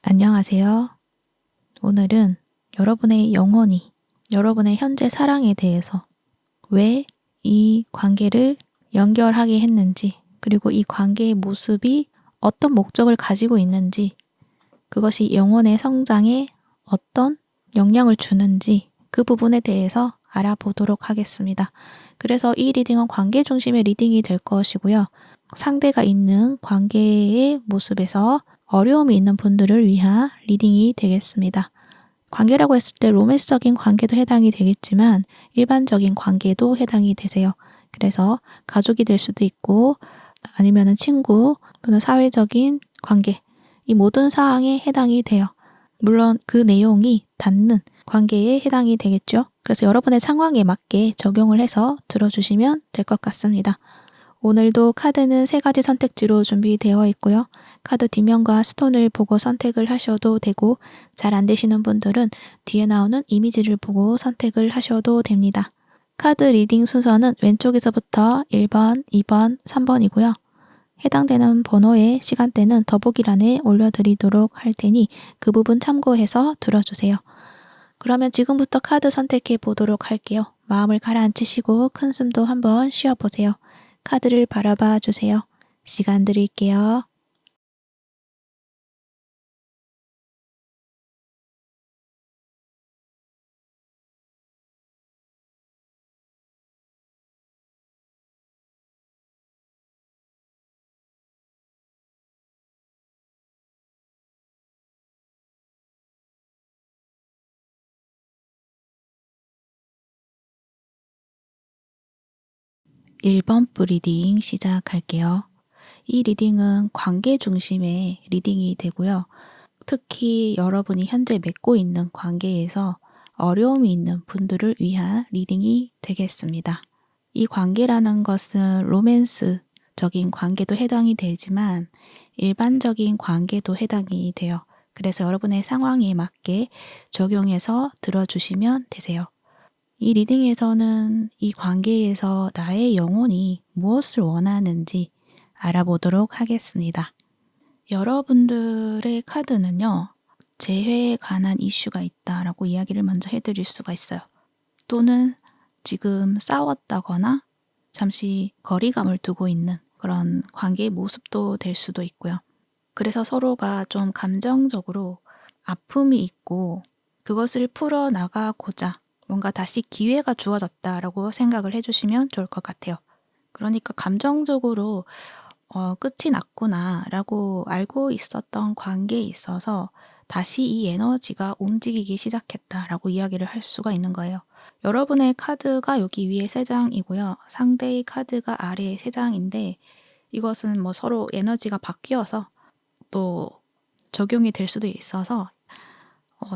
안녕하세요. 오늘은 여러분의 영혼이, 여러분의 현재 사랑에 대해서 왜 이 관계를 연결하게 했는지, 그리고 이 관계의 모습이 어떤 목적을 가지고 있는지, 그것이 영혼의 성장에 어떤 영향을 주는지 그 부분에 대해서 알아보도록 하겠습니다. 그래서 이 리딩은 관계 중심의 리딩이 될 것이고요. 상대가 있는 관계의 모습에서 어려움이 있는 분들을 위한 리딩이 되겠습니다. 관계라고 했을 때 로맨스적인 관계도 해당이 되겠지만 일반적인 관계도 해당이 되세요. 그래서 가족이 될 수도 있고 아니면 친구 또는 사회적인 관계, 이 모든 사항에 해당이 돼요. 물론 그 내용이 닿는 관계에 해당이 되겠죠. 그래서 여러분의 상황에 맞게 적용을 해서 들어주시면 될 것 같습니다. 오늘도 카드는 3가지 선택지로 준비되어 있고요. 카드 뒷면과 스톤을 보고 선택을 하셔도 되고, 잘 안 되시는 분들은 뒤에 나오는 이미지를 보고 선택을 하셔도 됩니다. 카드 리딩 순서는 왼쪽에서부터 1번, 2번, 3번이고요. 해당되는 번호의 시간대는 더보기란에 올려드리도록 할 테니 그 부분 참고해서 들어주세요. 그러면 지금부터 카드 선택해 보도록 할게요. 마음을 가라앉히시고 큰 숨도 한번 쉬어보세요. 카드를 바라봐 주세요. 시간 드릴게요. (1번) 리딩 시작할게요. 이 리딩은 관계 중심의 리딩이 되고요. 특히 여러분이 현재 맺고 있는 관계에서 어려움이 있는 분들을 위한 리딩이 되겠습니다. 이 관계라는 것은 로맨스적인 관계도 해당이 되지만 일반적인 관계도 해당이 돼요. 그래서 여러분의 상황에 맞게 적용해서 들어주시면 되세요. 이 리딩에서는 이 관계에서 나의 영혼이 무엇을 원하는지 알아보도록 하겠습니다. 여러분들의 카드는요, 재회에 관한 이슈가 있다라고 이야기를 먼저 해드릴 수가 있어요. 또는 지금 싸웠다거나 잠시 거리감을 두고 있는 그런 관계의 모습도 될 수도 있고요. 그래서 서로가 좀 감정적으로 아픔이 있고 그것을 풀어나가고자 뭔가 다시 기회가 주어졌다라고 생각을 해주시면 좋을 것 같아요. 그러니까 감정적으로 끝이 났구나 라고 알고 있었던 관계에 있어서 다시 이 에너지가 움직이기 시작했다라고 이야기를 할 수가 있는 거예요. 여러분의 카드가 여기 위에 3장이고요. 상대의 카드가 아래에 3장인데 이것은 뭐 서로 에너지가 바뀌어서 또 적용이 될 수도 있어서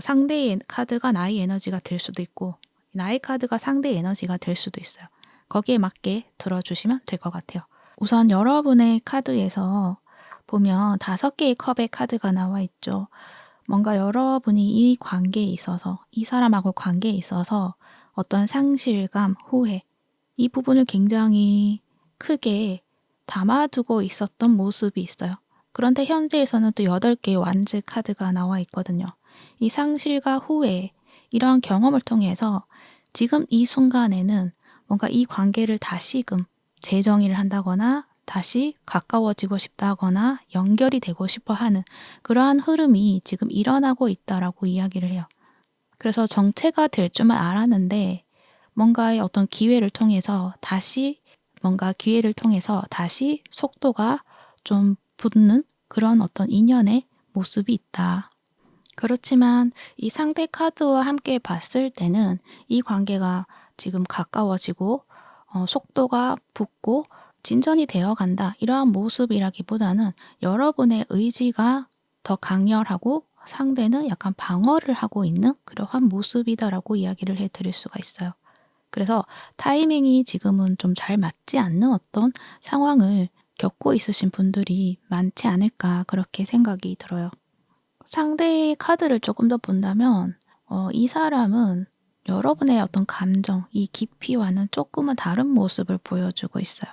상대의 카드가 나의 에너지가 될 수도 있고 나의 카드가 상대의 에너지가 될 수도 있어요. 거기에 맞게 들어주시면 될 것 같아요. 우선 여러분의 카드에서 보면 5개의 컵의 카드가 나와 있죠. 뭔가 여러분이 이 관계에 있어서 이 사람하고 관계에 있어서 어떤 상실감, 후회 이 부분을 굉장히 크게 담아두고 있었던 모습이 있어요. 그런데 현재에서는 또 8개의 완즈 카드가 나와 있거든요. 이 상실과 후회 이런 경험을 통해서 지금 이 순간에는 뭔가 이 관계를 다시금 재정의를 한다거나 다시 가까워지고 싶다거나 연결이 되고 싶어 하는 그러한 흐름이 지금 일어나고 있다라고 이야기를 해요. 그래서 정체가 될 줄만 알았는데 뭔가의 어떤 기회를 통해서 다시 속도가 좀 붙는 그런 어떤 인연의 모습이 있다. 그렇지만 이 상대 카드와 함께 봤을 때는 이 관계가 지금 가까워지고 속도가 붙고 진전이 되어 간다. 이러한 모습이라기보다는 여러분의 의지가 더 강렬하고 상대는 약간 방어를 하고 있는 그러한 모습이다라고 이야기를 해드릴 수가 있어요. 그래서 타이밍이 지금은 좀 잘 맞지 않는 어떤 상황을 겪고 있으신 분들이 많지 않을까 그렇게 생각이 들어요. 상대의 카드를 조금 더 본다면 이 사람은 여러분의 어떤 감정, 이 깊이와는 조금은 다른 모습을 보여주고 있어요.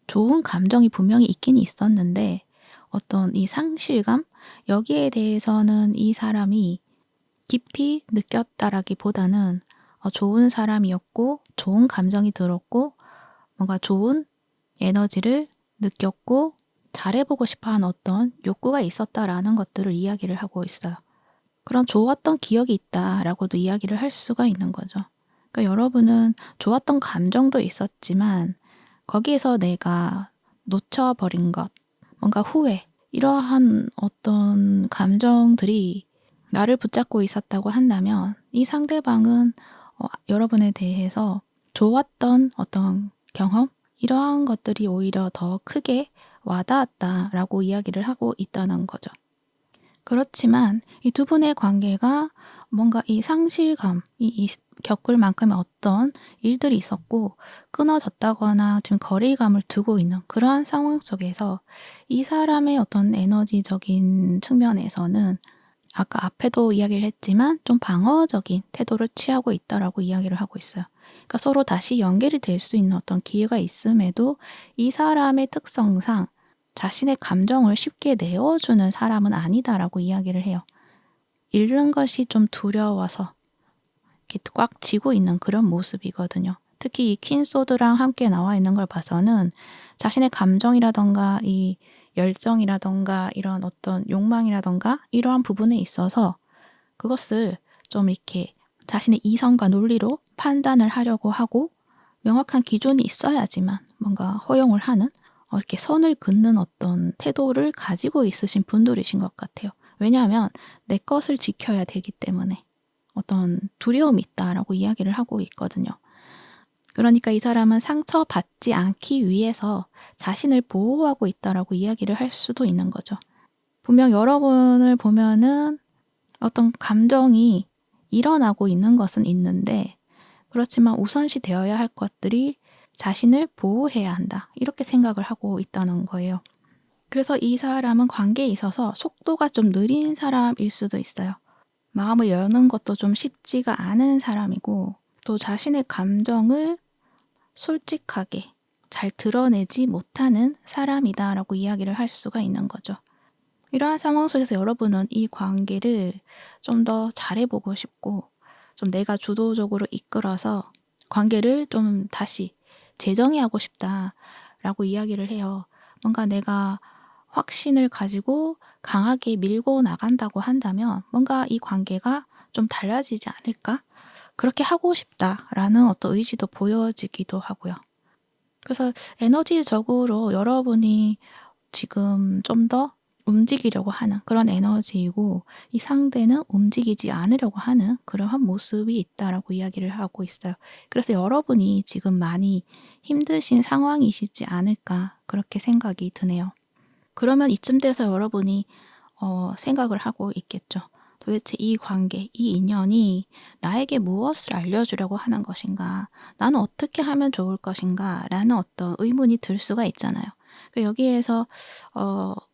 좋은 감정이 분명히 있긴 있었는데 어떤 이 상실감, 여기에 대해서는 이 사람이 깊이 느꼈다라기보다는 좋은 사람이었고 좋은 감정이 들었고 뭔가 좋은 에너지를 느꼈고 잘해보고 싶어하는 어떤 욕구가 있었다라는 것들을 이야기를 하고 있어요. 그런 좋았던 기억이 있다라고도 이야기를 할 수가 있는 거죠. 그러니까 여러분은 좋았던 감정도 있었지만 거기에서 내가 놓쳐버린 것, 뭔가 후회, 이러한 어떤 감정들이 나를 붙잡고 있었다고 한다면 이 상대방은 여러분에 대해서 좋았던 어떤 경험, 이러한 것들이 오히려 더 크게 와닿았다라고 이야기를 하고 있다는 거죠. 그렇지만 이 두 분의 관계가 뭔가 이 상실감, 이 겪을 만큼의 어떤 일들이 있었고 끊어졌다거나 지금 거리감을 두고 있는 그러한 상황 속에서 이 사람의 어떤 에너지적인 측면에서는 아까 앞에도 이야기를 했지만 좀 방어적인 태도를 취하고 있다라고 이야기를 하고 있어요. 그러니까 서로 다시 연결이 될 수 있는 어떤 기회가 있음에도 이 사람의 특성상 자신의 감정을 쉽게 내어주는 사람은 아니다라고 이야기를 해요. 잃는 것이 좀 두려워서 이렇게 꽉 쥐고 있는 그런 모습이거든요. 특히 이 퀸소드랑 함께 나와 있는 걸 봐서는 자신의 감정이라던가 이 열정이라던가 이런 어떤 욕망이라던가 이러한 부분에 있어서 그것을 좀 이렇게 자신의 이성과 논리로 판단을 하려고 하고 명확한 기준이 있어야지만 뭔가 허용을 하는 이렇게 선을 긋는 어떤 태도를 가지고 있으신 분들이신 것 같아요. 왜냐하면 내 것을 지켜야 되기 때문에 어떤 두려움이 있다라고 이야기를 하고 있거든요. 그러니까 이 사람은 상처받지 않기 위해서 자신을 보호하고 있다라고 이야기를 할 수도 있는 거죠. 분명 여러분을 보면은 어떤 감정이 일어나고 있는 것은 있는데 그렇지만 우선시 되어야 할 것들이 자신을 보호해야 한다. 이렇게 생각을 하고 있다는 거예요. 그래서 이 사람은 관계에 있어서 속도가 좀 느린 사람일 수도 있어요. 마음을 여는 것도 좀 쉽지가 않은 사람이고 또 자신의 감정을 솔직하게 잘 드러내지 못하는 사람이다라고 이야기를 할 수가 있는 거죠. 이러한 상황 속에서 여러분은 이 관계를 좀 더 잘해보고 싶고 좀 내가 주도적으로 이끌어서 관계를 좀 다시 재정의하고 싶다라고 이야기를 해요. 뭔가 내가 확신을 가지고 강하게 밀고 나간다고 한다면 뭔가 이 관계가 좀 달라지지 않을까? 그렇게 하고 싶다라는 어떤 의지도 보여지기도 하고요. 그래서 에너지적으로 여러분이 지금 좀 더 움직이려고 하는 그런 에너지이고 이 상대는 움직이지 않으려고 하는 그러한 모습이 있다라고 이야기를 하고 있어요. 그래서 여러분이 지금 많이 힘드신 상황이시지 않을까 그렇게 생각이 드네요. 그러면 이쯤 돼서 여러분이 생각을 하고 있겠죠. 도대체 이 관계, 이 인연이 나에게 무엇을 알려주려고 하는 것인가? 나는 어떻게 하면 좋을 것인가? 라는 어떤 의문이 들 수가 있잖아요. 여기에서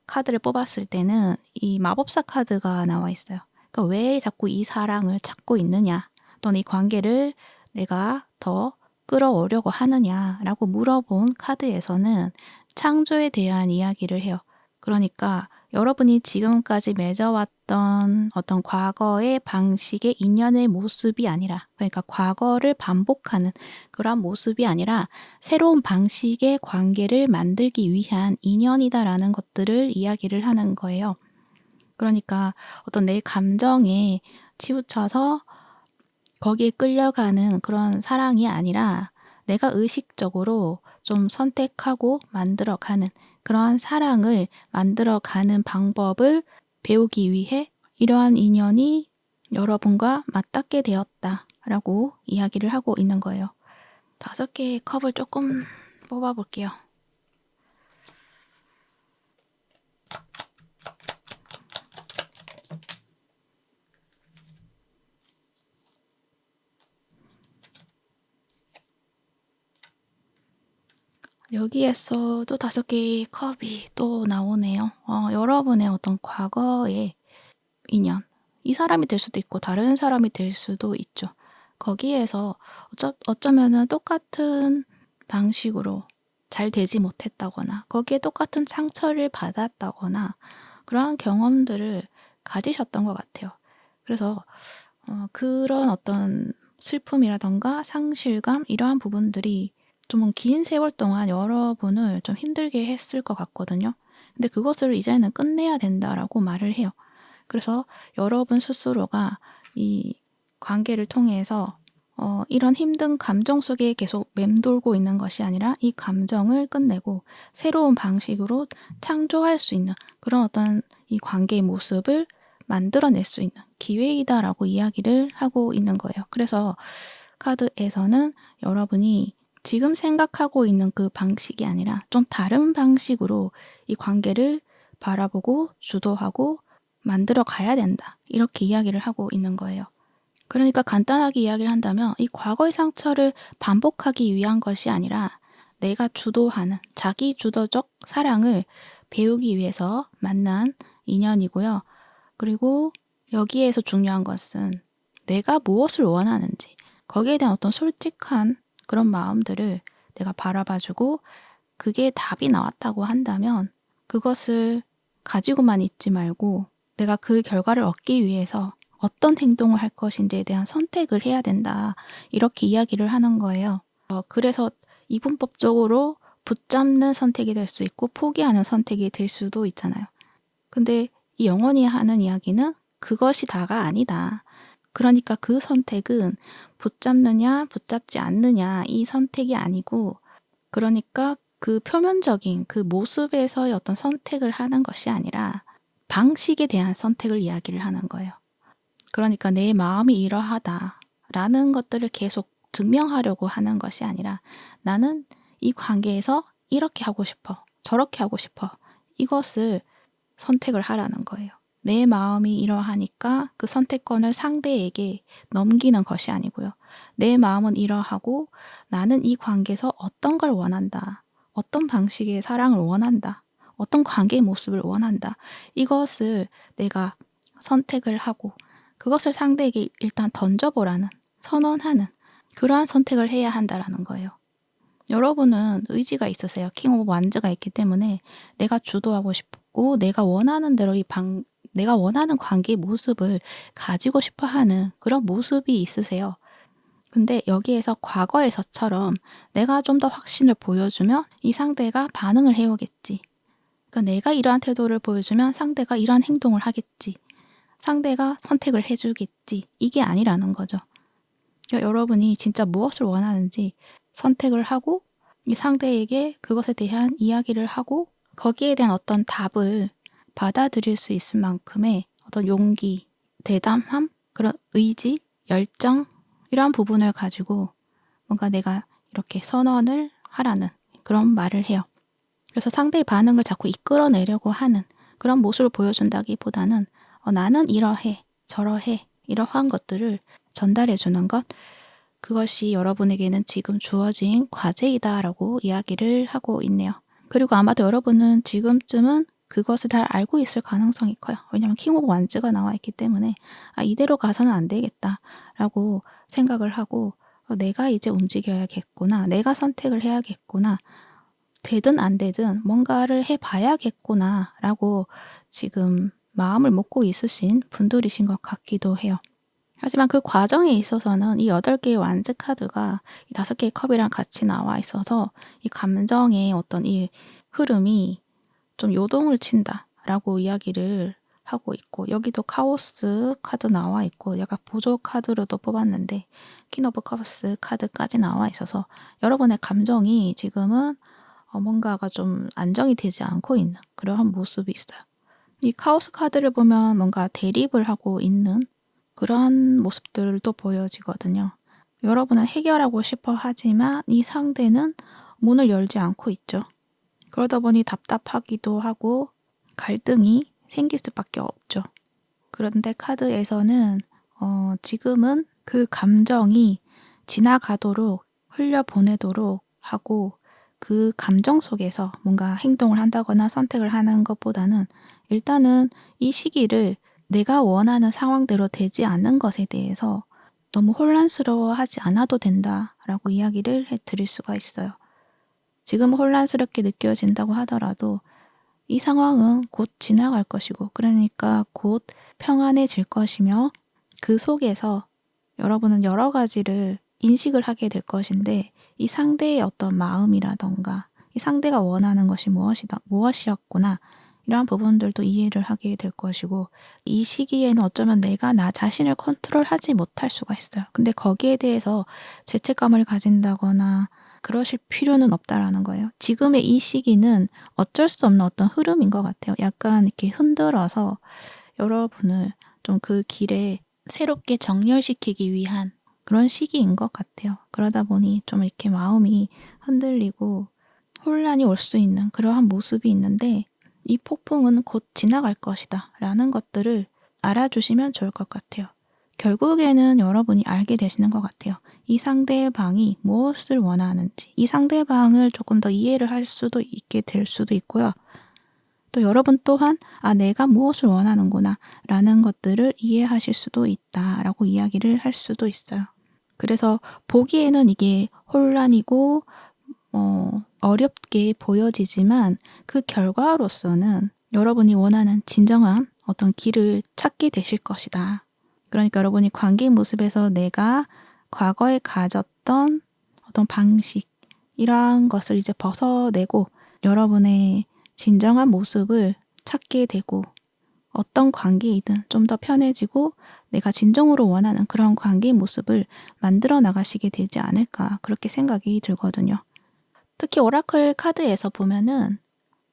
카드를 뽑았을 때는 이 마법사 카드가 나와 있어요. 그러니까 왜 자꾸 이 사랑을 찾고 있느냐? 또는 이 관계를 내가 더 끌어오려고 하느냐라고 물어본 카드에서는 창조에 대한 이야기를 해요. 그러니까 여러분이 지금까지 맺어왔던 어떤 과거의 방식의 인연의 모습이 아니라 그러니까 과거를 반복하는 그런 모습이 아니라 새로운 방식의 관계를 만들기 위한 인연이다라는 것들을 이야기를 하는 거예요. 그러니까 어떤 내 감정에 치우쳐서 거기에 끌려가는 그런 사랑이 아니라 내가 의식적으로 좀 선택하고 만들어가는 그러한 사랑을 만들어가는 방법을 배우기 위해 이러한 인연이 여러분과 맞닿게 되었다라고 이야기를 하고 있는 거예요. 5개의 컵을 조금 뽑아볼게요. 여기에서 또 5개의 컵이 또 나오네요. 여러분의 어떤 과거의 인연, 이 사람이 될 수도 있고 다른 사람이 될 수도 있죠. 거기에서 어쩌면은 똑같은 방식으로 잘 되지 못했다거나 거기에 똑같은 상처를 받았다거나 그러한 경험들을 가지셨던 것 같아요. 그래서 그런 어떤 슬픔이라던가 상실감 이러한 부분들이 좀 긴 세월 동안 여러분을 좀 힘들게 했을 것 같거든요. 근데 그것을 이제는 끝내야 된다라고 말을 해요. 그래서 여러분 스스로가 이 관계를 통해서 이런 힘든 감정 속에 계속 맴돌고 있는 것이 아니라 이 감정을 끝내고 새로운 방식으로 창조할 수 있는 그런 어떤 이 관계의 모습을 만들어낼 수 있는 기회이다라고 이야기를 하고 있는 거예요. 그래서 카드에서는 여러분이 지금 생각하고 있는 그 방식이 아니라 좀 다른 방식으로 이 관계를 바라보고 주도하고 만들어 가야 된다. 이렇게 이야기를 하고 있는 거예요. 그러니까 간단하게 이야기를 한다면 이 과거의 상처를 반복하기 위한 것이 아니라 내가 주도하는 자기 주도적 사랑을 배우기 위해서 만난 인연이고요. 그리고 여기에서 중요한 것은 내가 무엇을 원하는지 거기에 대한 어떤 솔직한 그런 마음들을 내가 바라봐주고 그게 답이 나왔다고 한다면 그것을 가지고만 있지 말고 내가 그 결과를 얻기 위해서 어떤 행동을 할 것인지에 대한 선택을 해야 된다. 이렇게 이야기를 하는 거예요. 그래서 이분법적으로 붙잡는 선택이 될 수 있고 포기하는 선택이 될 수도 있잖아요. 근데 이 영혼이 하는 이야기는 그것이 다가 아니다. 그러니까 그 선택은 붙잡느냐 붙잡지 않느냐 이 선택이 아니고 그러니까 그 표면적인 그 모습에서의 어떤 선택을 하는 것이 아니라 방식에 대한 선택을 이야기를 하는 거예요. 그러니까 내 마음이 이러하다라는 것들을 계속 증명하려고 하는 것이 아니라 나는 이 관계에서 이렇게 하고 싶어, 저렇게 하고 싶어. 이것을 선택을 하라는 거예요. 내 마음이 이러하니까 그 선택권을 상대에게 넘기는 것이 아니고요. 내 마음은 이러하고 나는 이 관계에서 어떤 걸 원한다. 어떤 방식의 사랑을 원한다. 어떤 관계의 모습을 원한다. 이것을 내가 선택을 하고 그것을 상대에게 일단 던져보라는 선언하는 그러한 선택을 해야 한다라는 거예요. 여러분은 의지가 있으세요. 킹 오브 완즈가 있기 때문에 내가 주도하고 싶고 내가 원하는 대로 내가 원하는 관계의 모습을 가지고 싶어 하는 그런 모습이 있으세요. 근데 여기에서 과거에서처럼 내가 좀 더 확신을 보여주면 이 상대가 반응을 해오겠지. 그러니까 내가 이러한 태도를 보여주면 상대가 이러한 행동을 하겠지. 상대가 선택을 해주겠지. 이게 아니라는 거죠. 그러니까 여러분이 진짜 무엇을 원하는지 선택을 하고 이 상대에게 그것에 대한 이야기를 하고 거기에 대한 어떤 답을 받아들일 수 있을 만큼의 어떤 용기, 대담함, 그런 의지, 열정 이러한 부분을 가지고 뭔가 내가 이렇게 선언을 하라는 그런 말을 해요. 그래서 상대의 반응을 자꾸 이끌어내려고 하는 그런 모습을 보여준다기보다는 나는 이러해, 저러해, 이러한 것들을 전달해 주는 것 그것이 여러분에게는 지금 주어진 과제이다라고 이야기를 하고 있네요. 그리고 아마도 여러분은 지금쯤은 그것을 잘 알고 있을 가능성이 커요. 왜냐하면 킹 오브 완즈가 나와 있기 때문에 이대로 가서는 안 되겠다라고 생각을 하고 내가 이제 움직여야겠구나. 내가 선택을 해야겠구나. 되든 안 되든 뭔가를 해봐야겠구나 라고 지금 마음을 먹고 있으신 분들이신 것 같기도 해요. 하지만 그 과정에 있어서는 이 8개의 완즈 카드가 이 5개의 컵이랑 같이 나와 있어서 이 감정의 어떤 이 흐름이 좀 요동을 친다라고 이야기를 하고 있고 여기도 카오스 카드 나와 있고 약간 보조 카드로도 뽑았는데 퀸 오브 컵스 카드까지 나와 있어서 여러분의 감정이 지금은 뭔가가 좀 안정이 되지 않고 있는 그러한 모습이 있어요. 이 카오스 카드를 보면 뭔가 대립을 하고 있는 그런 모습들도 보여지거든요. 여러분은 해결하고 싶어 하지만 이 상대는 문을 열지 않고 있죠. 그러다 보니 답답하기도 하고 갈등이 생길 수밖에 없죠. 그런데 카드에서는 지금은 그 감정이 지나가도록 흘려보내도록 하고 그 감정 속에서 뭔가 행동을 한다거나 선택을 하는 것보다는 일단은 이 시기를 내가 원하는 상황대로 되지 않는 것에 대해서 너무 혼란스러워하지 않아도 된다라고 이야기를 해드릴 수가 있어요. 지금 혼란스럽게 느껴진다고 하더라도 이 상황은 곧 지나갈 것이고, 그러니까 곧 평안해질 것이며, 그 속에서 여러분은 여러 가지를 인식을 하게 될 것인데, 이 상대의 어떤 마음이라던가 이 상대가 원하는 것이 무엇이었구나, 이러한 부분들도 이해를 하게 될 것이고, 이 시기에는 어쩌면 내가 나 자신을 컨트롤하지 못할 수가 있어요. 근데 거기에 대해서 죄책감을 가진다거나 그러실 필요는 없다라는 거예요. 지금의 이 시기는 어쩔 수 없는 어떤 흐름인 것 같아요. 약간 이렇게 흔들어서 여러분을 좀 그 길에 새롭게 정렬시키기 위한 그런 시기인 것 같아요. 그러다 보니 좀 이렇게 마음이 흔들리고 혼란이 올 수 있는 그러한 모습이 있는데, 이 폭풍은 곧 지나갈 것이다 라는 것들을 알아주시면 좋을 것 같아요. 결국에는 여러분이 알게 되시는 것 같아요. 이 상대방이 무엇을 원하는지, 이 상대방을 조금 더 이해를 할 수도 있게 될 수도 있고요. 또 여러분 또한 내가 무엇을 원하는구나 라는 것들을 이해하실 수도 있다라고 이야기를 할 수도 있어요. 그래서 보기에는 이게 혼란이고 어렵게 보여지지만 그 결과로서는 여러분이 원하는 진정한 어떤 길을 찾게 되실 것이다. 그러니까 여러분이 관계 모습에서 내가 과거에 가졌던 어떤 방식, 이러한 것을 이제 벗어내고 여러분의 진정한 모습을 찾게 되고, 어떤 관계이든 좀 더 편해지고 내가 진정으로 원하는 그런 관계의 모습을 만들어 나가시게 되지 않을까, 그렇게 생각이 들거든요. 특히 오라클 카드에서 보면은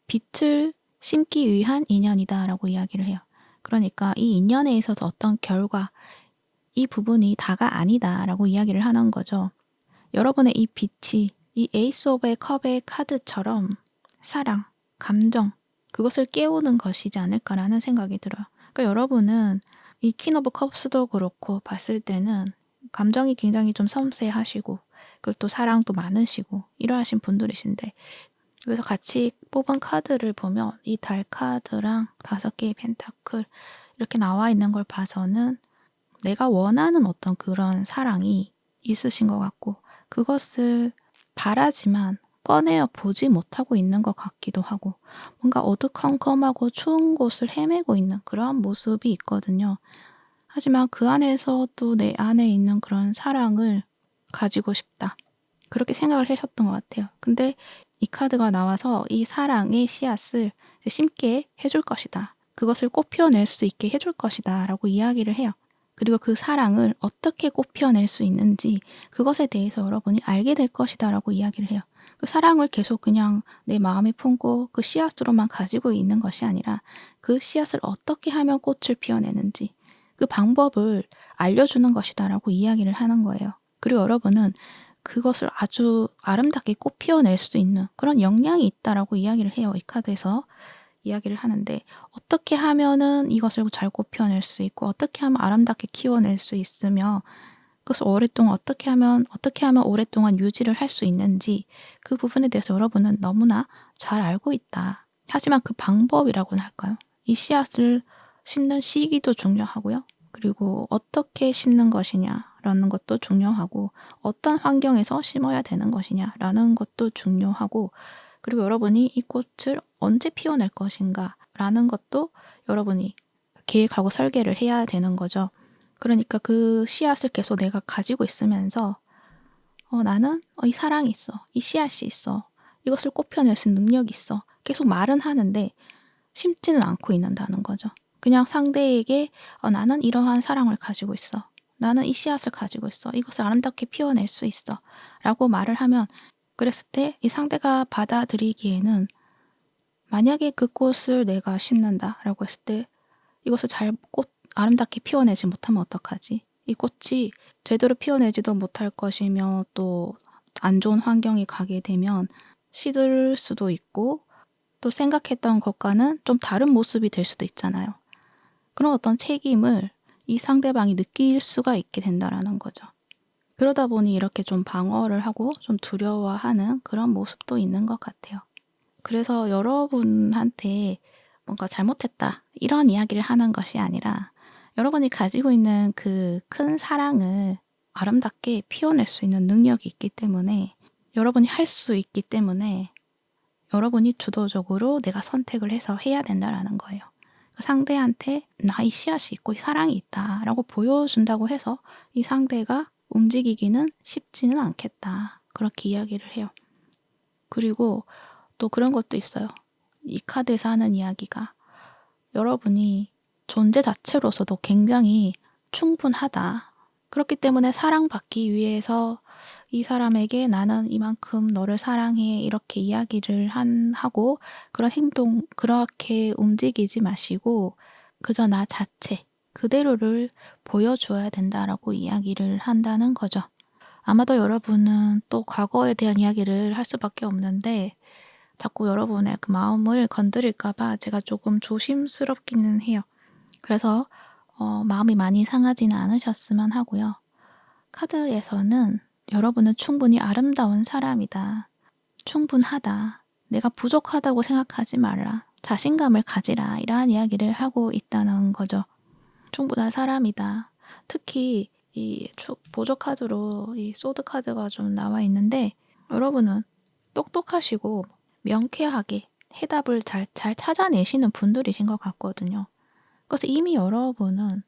빛을 심기 위한 인연이다 라고 이야기를 해요. 그러니까 이 인연에 있어서 어떤 결과, 이 부분이 다가 아니다 라고 이야기를 하는 거죠. 여러분의 이 빛이 이 에이스 오브 컵의 카드처럼 사랑, 감정, 그것을 깨우는 것이지 않을까라는 생각이 들어요. 그러니까 여러분은 이 퀸 오브 컵스도 그렇고 봤을 때는 감정이 굉장히 좀 섬세하시고, 그리고 또 사랑도 많으시고 이러하신 분들이신데, 그래서 같이 뽑은 카드를 보면 이 달 카드랑 5개의 펜타클 이렇게 나와 있는 걸 봐서는 내가 원하는 어떤 그런 사랑이 있으신 것 같고, 그것을 바라지만 꺼내어 보지 못하고 있는 것 같기도 하고, 뭔가 어두컴컴하고 추운 곳을 헤매고 있는 그러한 모습이 있거든요. 하지만 그 안에서도 내 안에 있는 그런 사랑을 가지고 싶다, 그렇게 생각을 하셨던 것 같아요. 근데 이 카드가 나와서 이 사랑의 씨앗을 심게 해줄 것이다, 그것을 꽃 피워낼 수 있게 해줄 것이다 라고 이야기를 해요. 그리고 그 사랑을 어떻게 꽃 피워낼 수 있는지 그것에 대해서 여러분이 알게 될 것이다 라고 이야기를 해요. 그 사랑을 계속 그냥 내 마음에 품고 그 씨앗으로만 가지고 있는 것이 아니라, 그 씨앗을 어떻게 하면 꽃을 피워내는지 그 방법을 알려주는 것이다 라고 이야기를 하는 거예요. 그리고 여러분은 그것을 아주 아름답게 꽃 피워낼 수 있는 그런 역량이 있다라고 이야기를 해요. 이 카드에서 이야기를 하는데, 어떻게 하면은 이것을 잘 꽃 피워낼 수 있고, 어떻게 하면 아름답게 키워낼 수 있으며, 그것을 오랫동안 어떻게 하면 오랫동안 유지를 할 수 있는지, 그 부분에 대해서 여러분은 너무나 잘 알고 있다. 하지만 그 방법이라고나 할까요? 이 씨앗을 심는 시기도 중요하고요. 그리고 어떻게 심는 것이냐라는 것도 중요하고, 어떤 환경에서 심어야 되는 것이냐라는 것도 중요하고, 그리고 여러분이 이 꽃을 언제 피워낼 것인가 라는 것도 여러분이 계획하고 설계를 해야 되는 거죠. 그러니까 그 씨앗을 계속 내가 가지고 있으면서 나는 이 사랑이 있어, 이 씨앗이 있어, 이것을 꽃 피워낼 수 있는 능력이 있어, 계속 말은 하는데 심지는 않고 있는다는 거죠. 그냥 상대에게 나는 이러한 사랑을 가지고 있어, 나는 이 씨앗을 가지고 있어, 이것을 아름답게 피워낼 수 있어 라고 말을 하면, 그랬을 때 이 상대가 받아들이기에는, 만약에 그 꽃을 내가 심는다 라고 했을 때 이것을 잘 아름답게 피워내지 못하면 어떡하지? 이 꽃이 제대로 피워내지도 못할 것이며, 또 안 좋은 환경에 가게 되면 시들 수도 있고, 또 생각했던 것과는 좀 다른 모습이 될 수도 있잖아요. 그런 어떤 책임을 이 상대방이 느낄 수가 있게 된다라는 거죠. 그러다 보니 이렇게 좀 방어를 하고 좀 두려워하는 그런 모습도 있는 것 같아요. 그래서 여러분한테 뭔가 잘못했다, 이런 이야기를 하는 것이 아니라, 여러분이 가지고 있는 그 큰 사랑을 아름답게 피워낼 수 있는 능력이 있기 때문에, 여러분이 할 수 있기 때문에 여러분이 주도적으로 내가 선택을 해서 해야 된다라는 거예요. 상대한테 나의 씨앗이 있고 사랑이 있다라고 보여준다고 해서 이 상대가 움직이기는 쉽지는 않겠다. 그렇게 이야기를 해요. 그리고 또 그런 것도 있어요. 이 카드에서 하는 이야기가 여러분이 존재 자체로서도 굉장히 충분하다. 그렇기 때문에 사랑받기 위해서 이 사람에게 나는 이만큼 너를 사랑해 이렇게 이야기를 하고 그런 행동 그렇게 움직이지 마시고 그저 나 자체 그대로를 보여주어야 된다라고 이야기를 한다는 거죠. 아마도 여러분은 또 과거에 대한 이야기를 할 수밖에 없는데 자꾸 여러분의 그 마음을 건드릴까봐 제가 조금 조심스럽기는 해요. 그래서 마음이 많이 상하지는 않으셨으면 하고요. 카드에서는 여러분은 충분히 아름다운 사람이다. 충분하다. 내가 부족하다고 생각하지 말라. 자신감을 가지라. 이러한 이야기를 하고 있다는 거죠. 충분한 사람이다. 특히 이 보조 카드로 이 소드 카드가 좀 나와 있는데 여러분은 똑똑하시고 명쾌하게 해답을 잘 찾아내시는 분들이신 것 같거든요. 그래서 이미 여러분은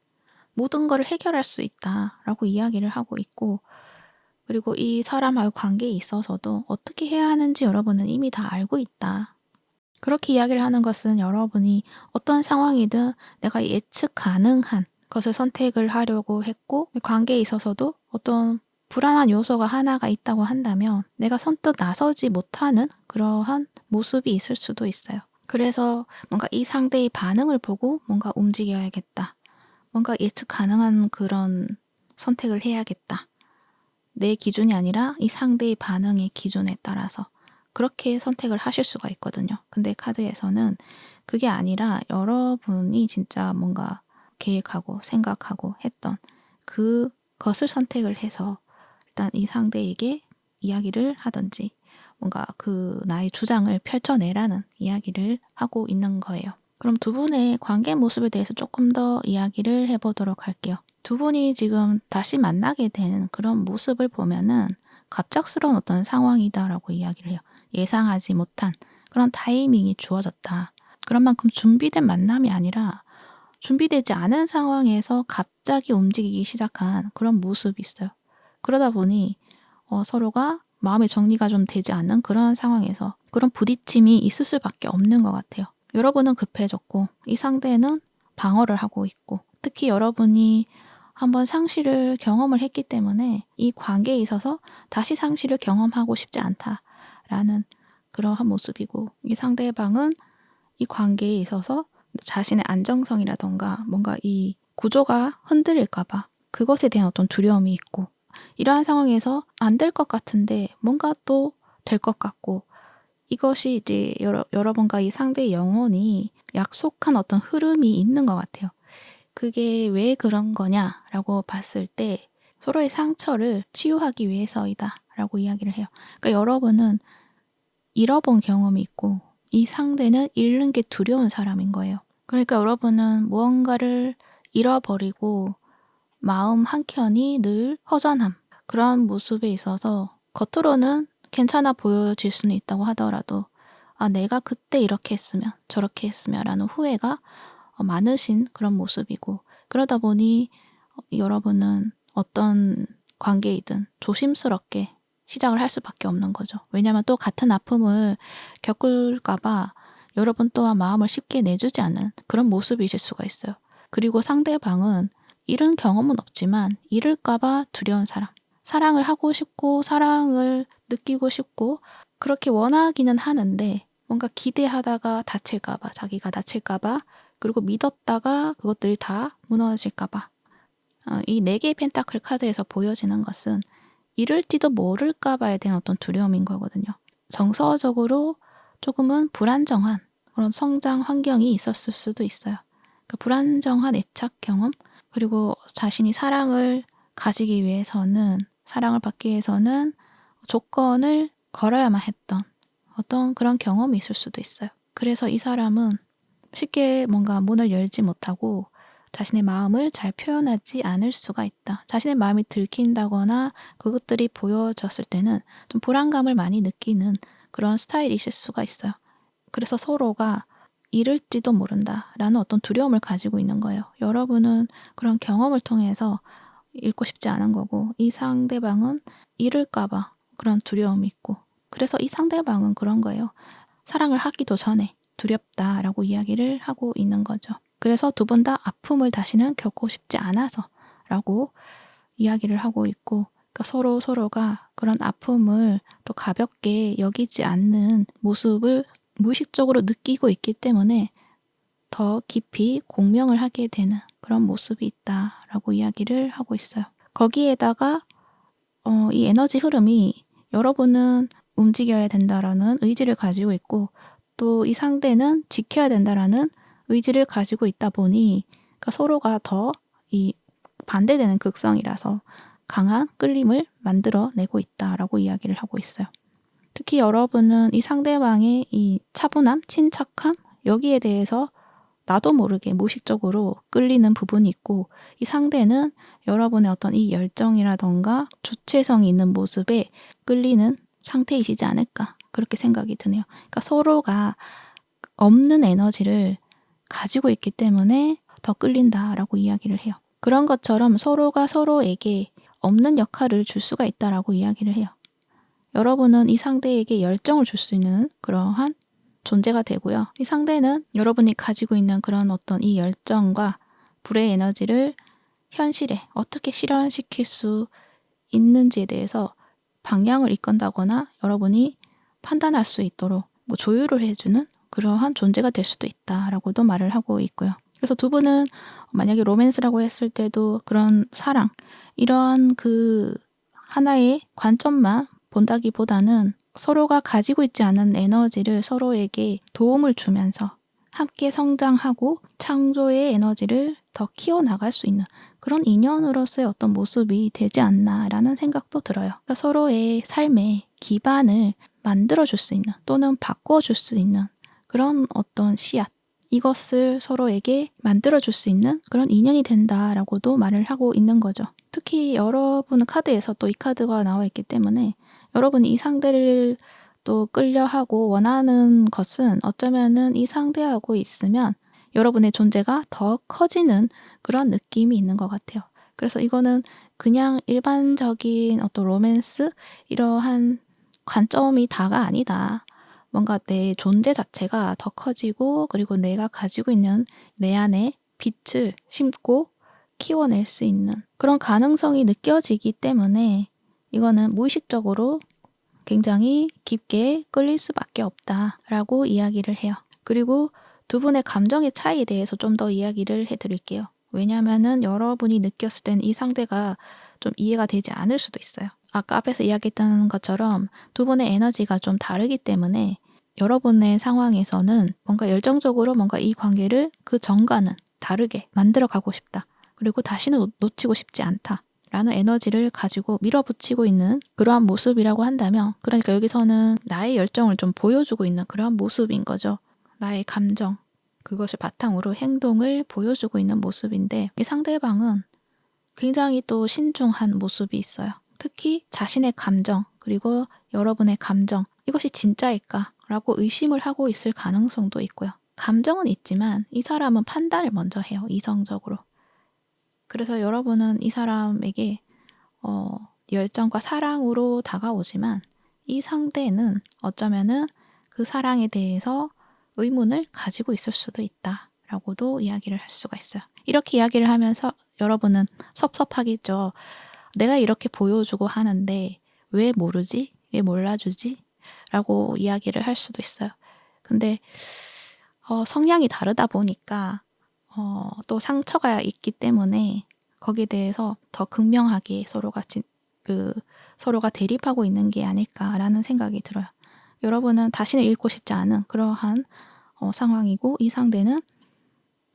모든 것을 해결할 수 있다라고 이야기를 하고 있고 그리고 이 사람하고 관계에 있어서도 어떻게 해야 하는지 여러분은 이미 다 알고 있다. 그렇게 이야기를 하는 것은 여러분이 어떤 상황이든 내가 예측 가능한 것을 선택을 하려고 했고 관계에 있어서도 어떤 불안한 요소가 하나가 있다고 한다면 내가 선뜻 나서지 못하는 그러한 모습이 있을 수도 있어요. 그래서 뭔가 이 상대의 반응을 보고 뭔가 움직여야겠다. 뭔가 예측 가능한 그런 선택을 해야겠다. 내 기준이 아니라 이 상대의 반응의 기준에 따라서 그렇게 선택을 하실 수가 있거든요. 근데 카드에서는 그게 아니라 여러분이 진짜 뭔가 계획하고 생각하고 했던 그것을 선택을 해서 일단 이 상대에게 이야기를 하든지 뭔가 그 나의 주장을 펼쳐내라는 이야기를 하고 있는 거예요. 그럼 두 분의 관계 모습에 대해서 조금 더 이야기를 해보도록 할게요. 두 분이 지금 다시 만나게 된 그런 모습을 보면은 갑작스러운 어떤 상황이다라고 이야기를 해요. 예상하지 못한 그런 타이밍이 주어졌다. 그런 만큼 준비된 만남이 아니라 준비되지 않은 상황에서 갑자기 움직이기 시작한 그런 모습이 있어요. 그러다 보니 서로가 마음의 정리가 좀 되지 않는 그런 상황에서 그런 부딪힘이 있을 수밖에 없는 것 같아요. 여러분은 급해졌고 이 상대는 방어를 하고 있고 특히 여러분이 한번 상실을 경험을 했기 때문에 이 관계에 있어서 다시 상실을 경험하고 싶지 않다라는 그러한 모습이고 이 상대방은 이 관계에 있어서 자신의 안정성이라던가 뭔가 이 구조가 흔들릴까봐 그것에 대한 어떤 두려움이 있고 이러한 상황에서 안 될 것 같은데 뭔가 또 될 것 같고 이것이 이제 여러분과 이 상대의 영혼이 약속한 어떤 흐름이 있는 것 같아요. 그게 왜 그런 거냐라고 봤을 때 서로의 상처를 치유하기 위해서이다 라고 이야기를 해요. 그러니까 여러분은 잃어본 경험이 있고 이 상대는 잃는 게 두려운 사람인 거예요. 그러니까 여러분은 무언가를 잃어버리고 마음 한켠이 늘 허전함 그런 모습에 있어서 겉으로는 괜찮아 보여질 수는 있다고 하더라도 내가 그때 이렇게 했으면 저렇게 했으면 라는 후회가 많으신 그런 모습이고 그러다 보니 여러분은 어떤 관계이든 조심스럽게 시작을 할 수밖에 없는 거죠. 왜냐하면 또 같은 아픔을 겪을까봐 여러분 또한 마음을 쉽게 내주지 않는 그런 모습이실 수가 있어요. 그리고 상대방은 잃은 경험은 없지만 잃을까봐 두려운 사람. 사랑을 하고 싶고 사랑을 느끼고 싶고 그렇게 원하기는 하는데 뭔가 기대하다가 다칠까봐 자기가 다칠까봐 그리고 믿었다가 그것들이 다 무너질까봐 이 4개의 펜타클 카드에서 보여지는 것은 이럴지도 모를까봐에 대한 어떤 두려움인 거거든요. 정서적으로 조금은 불안정한 그런 성장 환경이 있었을 수도 있어요. 그러니까 불안정한 애착 경험 그리고 자신이 사랑을 가지기 위해서는 사랑을 받기 위해서는 조건을 걸어야만 했던 어떤 그런 경험이 있을 수도 있어요. 그래서 이 사람은 쉽게 뭔가 문을 열지 못하고 자신의 마음을 잘 표현하지 않을 수가 있다. 자신의 마음이 들킨다거나 그것들이 보여졌을 때는 좀 불안감을 많이 느끼는 그런 스타일이실 수가 있어요. 그래서 서로가 잃을지도 모른다라는 어떤 두려움을 가지고 있는 거예요. 여러분은 그런 경험을 통해서 잃고 싶지 않은 거고 이 상대방은 잃을까 봐 그런 두려움이 있고 그래서 이 상대방은 그런 거예요. 사랑을 하기도 전에 두렵다라고 이야기를 하고 있는 거죠. 그래서 두 분 다 아픔을 다시는 겪고 싶지 않아서라고 이야기를 하고 있고 그러니까 서로가 그런 아픔을 또 가볍게 여기지 않는 모습을 무의식적으로 느끼고 있기 때문에 더 깊이 공명을 하게 되는 그런 모습이 있다라고 이야기를 하고 있어요. 거기에다가 이 에너지 흐름이 여러분은 움직여야 된다라는 의지를 가지고 있고 또 이 상대는 지켜야 된다라는 의지를 가지고 있다 보니 그러니까 서로가 더 이 반대되는 극성이라서 강한 끌림을 만들어내고 있다라고 이야기를 하고 있어요. 특히 여러분은 이 상대방의 이 차분함, 친척함 여기에 대해서 나도 모르게 무의식적으로 끌리는 부분이 있고 이 상대는 여러분의 어떤 이 열정이라던가 주체성이 있는 모습에 끌리는 상태이시지 않을까 그렇게 생각이 드네요. 그러니까 서로가 없는 에너지를 가지고 있기 때문에 더 끌린다라고 이야기를 해요. 그런 것처럼 서로가 서로에게 없는 역할을 줄 수가 있다라고 이야기를 해요. 여러분은 이 상대에게 열정을 줄 수 있는 그러한 존재가 되고요. 이 상대는 여러분이 가지고 있는 그런 어떤 이 열정과 불의 에너지를 현실에 어떻게 실현시킬 수 있는지에 대해서 방향을 이끈다거나 여러분이 판단할 수 있도록 조율을 해주는 그러한 존재가 될 수도 있다라고도 말을 하고 있고요. 그래서 두 분은 만약에 로맨스라고 했을 때도 그런 사랑, 이러한 그 하나의 관점만 본다기보다는 서로가 가지고 있지 않은 에너지를 서로에게 도움을 주면서 함께 성장하고 창조의 에너지를 더 키워나갈 수 있는 그런 인연으로서의 어떤 모습이 되지 않나라는 생각도 들어요. 그러니까 서로의 삶의 기반을 만들어줄 수 있는 또는 바꿔줄 수 있는 그런 어떤 씨앗 이것을 서로에게 만들어줄 수 있는 그런 인연이 된다라고도 말을 하고 있는 거죠. 특히 여러분 카드에서 또 이 카드가 나와 있기 때문에 여러분이 이 상대를 또 끌려하고 원하는 것은 어쩌면은 이 상대하고 있으면 여러분의 존재가 더 커지는 그런 느낌이 있는 것 같아요. 그래서 이거는 그냥 일반적인 어떤 로맨스 이러한 관점이 다가 아니다. 뭔가 내 존재 자체가 더 커지고 그리고 내가 가지고 있는 내 안에 빛을 심고 키워낼 수 있는 그런 가능성이 느껴지기 때문에 이거는 무의식적으로 굉장히 깊게 끌릴 수밖에 없다라고 이야기를 해요. 그리고 두 분의 감정의 차이에 대해서 좀 더 이야기를 해드릴게요. 왜냐하면은 여러분이 느꼈을 땐 이 상대가 좀 이해가 되지 않을 수도 있어요. 아까 앞에서 이야기했던 것처럼 두 분의 에너지가 좀 다르기 때문에 여러분의 상황에서는 뭔가 열정적으로 뭔가 이 관계를 그 전과는 다르게 만들어가고 싶다. 그리고 다시는 놓치고 싶지 않다. 라는 에너지를 가지고 밀어붙이고 있는 그러한 모습이라고 한다면 그러니까 여기서는 나의 열정을 좀 보여주고 있는 그러한 모습인 거죠. 나의 감정, 그것을 바탕으로 행동을 보여주고 있는 모습인데 이 상대방은 굉장히 또 신중한 모습이 있어요. 특히 자신의 감정 그리고 여러분의 감정 이것이 진짜일까? 라고 의심을 하고 있을 가능성도 있고요. 감정은 있지만 이 사람은 판단을 먼저 해요. 이성적으로. 그래서 여러분은 이 사람에게 열정과 사랑으로 다가오지만 이 상대는 어쩌면은 그 사랑에 대해서 의문을 가지고 있을 수도 있다라고도 이야기를 할 수가 있어요. 이렇게 이야기를 하면서 여러분은 섭섭하겠죠. 내가 이렇게 보여주고 하는데 왜 모르지? 왜 몰라주지? 라고 이야기를 할 수도 있어요. 근데 성향이 다르다 보니까 또 상처가 있기 때문에 거기에 대해서 더 극명하게 서로가 대립하고 있는 게 아닐까라는 생각이 들어요. 여러분은 다시는 잃고 싶지 않은 그러한 상황이고 이 상대는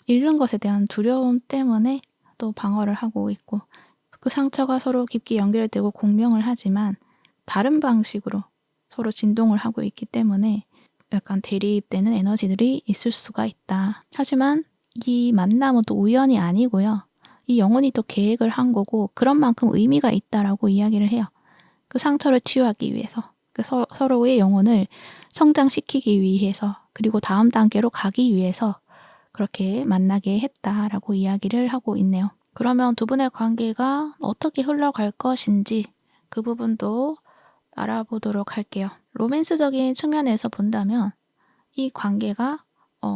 잃는 것에 대한 두려움 때문에 또 방어를 하고 있고 그 상처가 서로 깊게 연결되고 공명을 하지만 다른 방식으로 서로 진동을 하고 있기 때문에 약간 대립되는 에너지들이 있을 수가 있다. 하지만 이 만남은 또 우연이 아니고요. 이 영혼이 또 계획을 한 거고 그런 만큼 의미가 있다라고 이야기를 해요. 그 상처를 치유하기 위해서. 서로의 영혼을 성장시키기 위해서, 그리고 다음 단계로 가기 위해서 그렇게 만나게 했다라고 이야기를 하고 있네요. 그러면 두 분의 관계가 어떻게 흘러갈 것인지 그 부분도 알아보도록 할게요. 로맨스적인 측면에서 본다면 이 관계가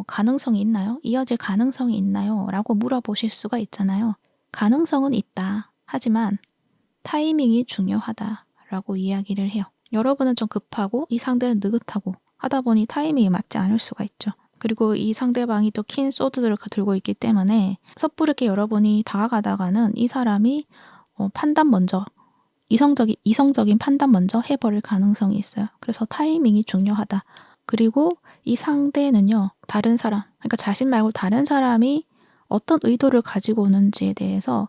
가능성이 있나요? 이어질 가능성이 있나요? 라고 물어보실 수가 있잖아요. 가능성은 있다. 하지만 타이밍이 중요하다라고 이야기를 해요. 여러분은 좀 급하고 이 상대는 느긋하고 하다 보니 타이밍이 맞지 않을 수가 있죠. 그리고 이 상대방이 또 긴 소드를 들고 있기 때문에 섣부르게 여러분이 다가가다가는 이 사람이 판단 먼저 이성적인 판단 먼저 해버릴 가능성이 있어요. 그래서 타이밍이 중요하다. 그리고 이 상대는요, 다른 사람, 그러니까 자신 말고 다른 사람이 어떤 의도를 가지고 오는지에 대해서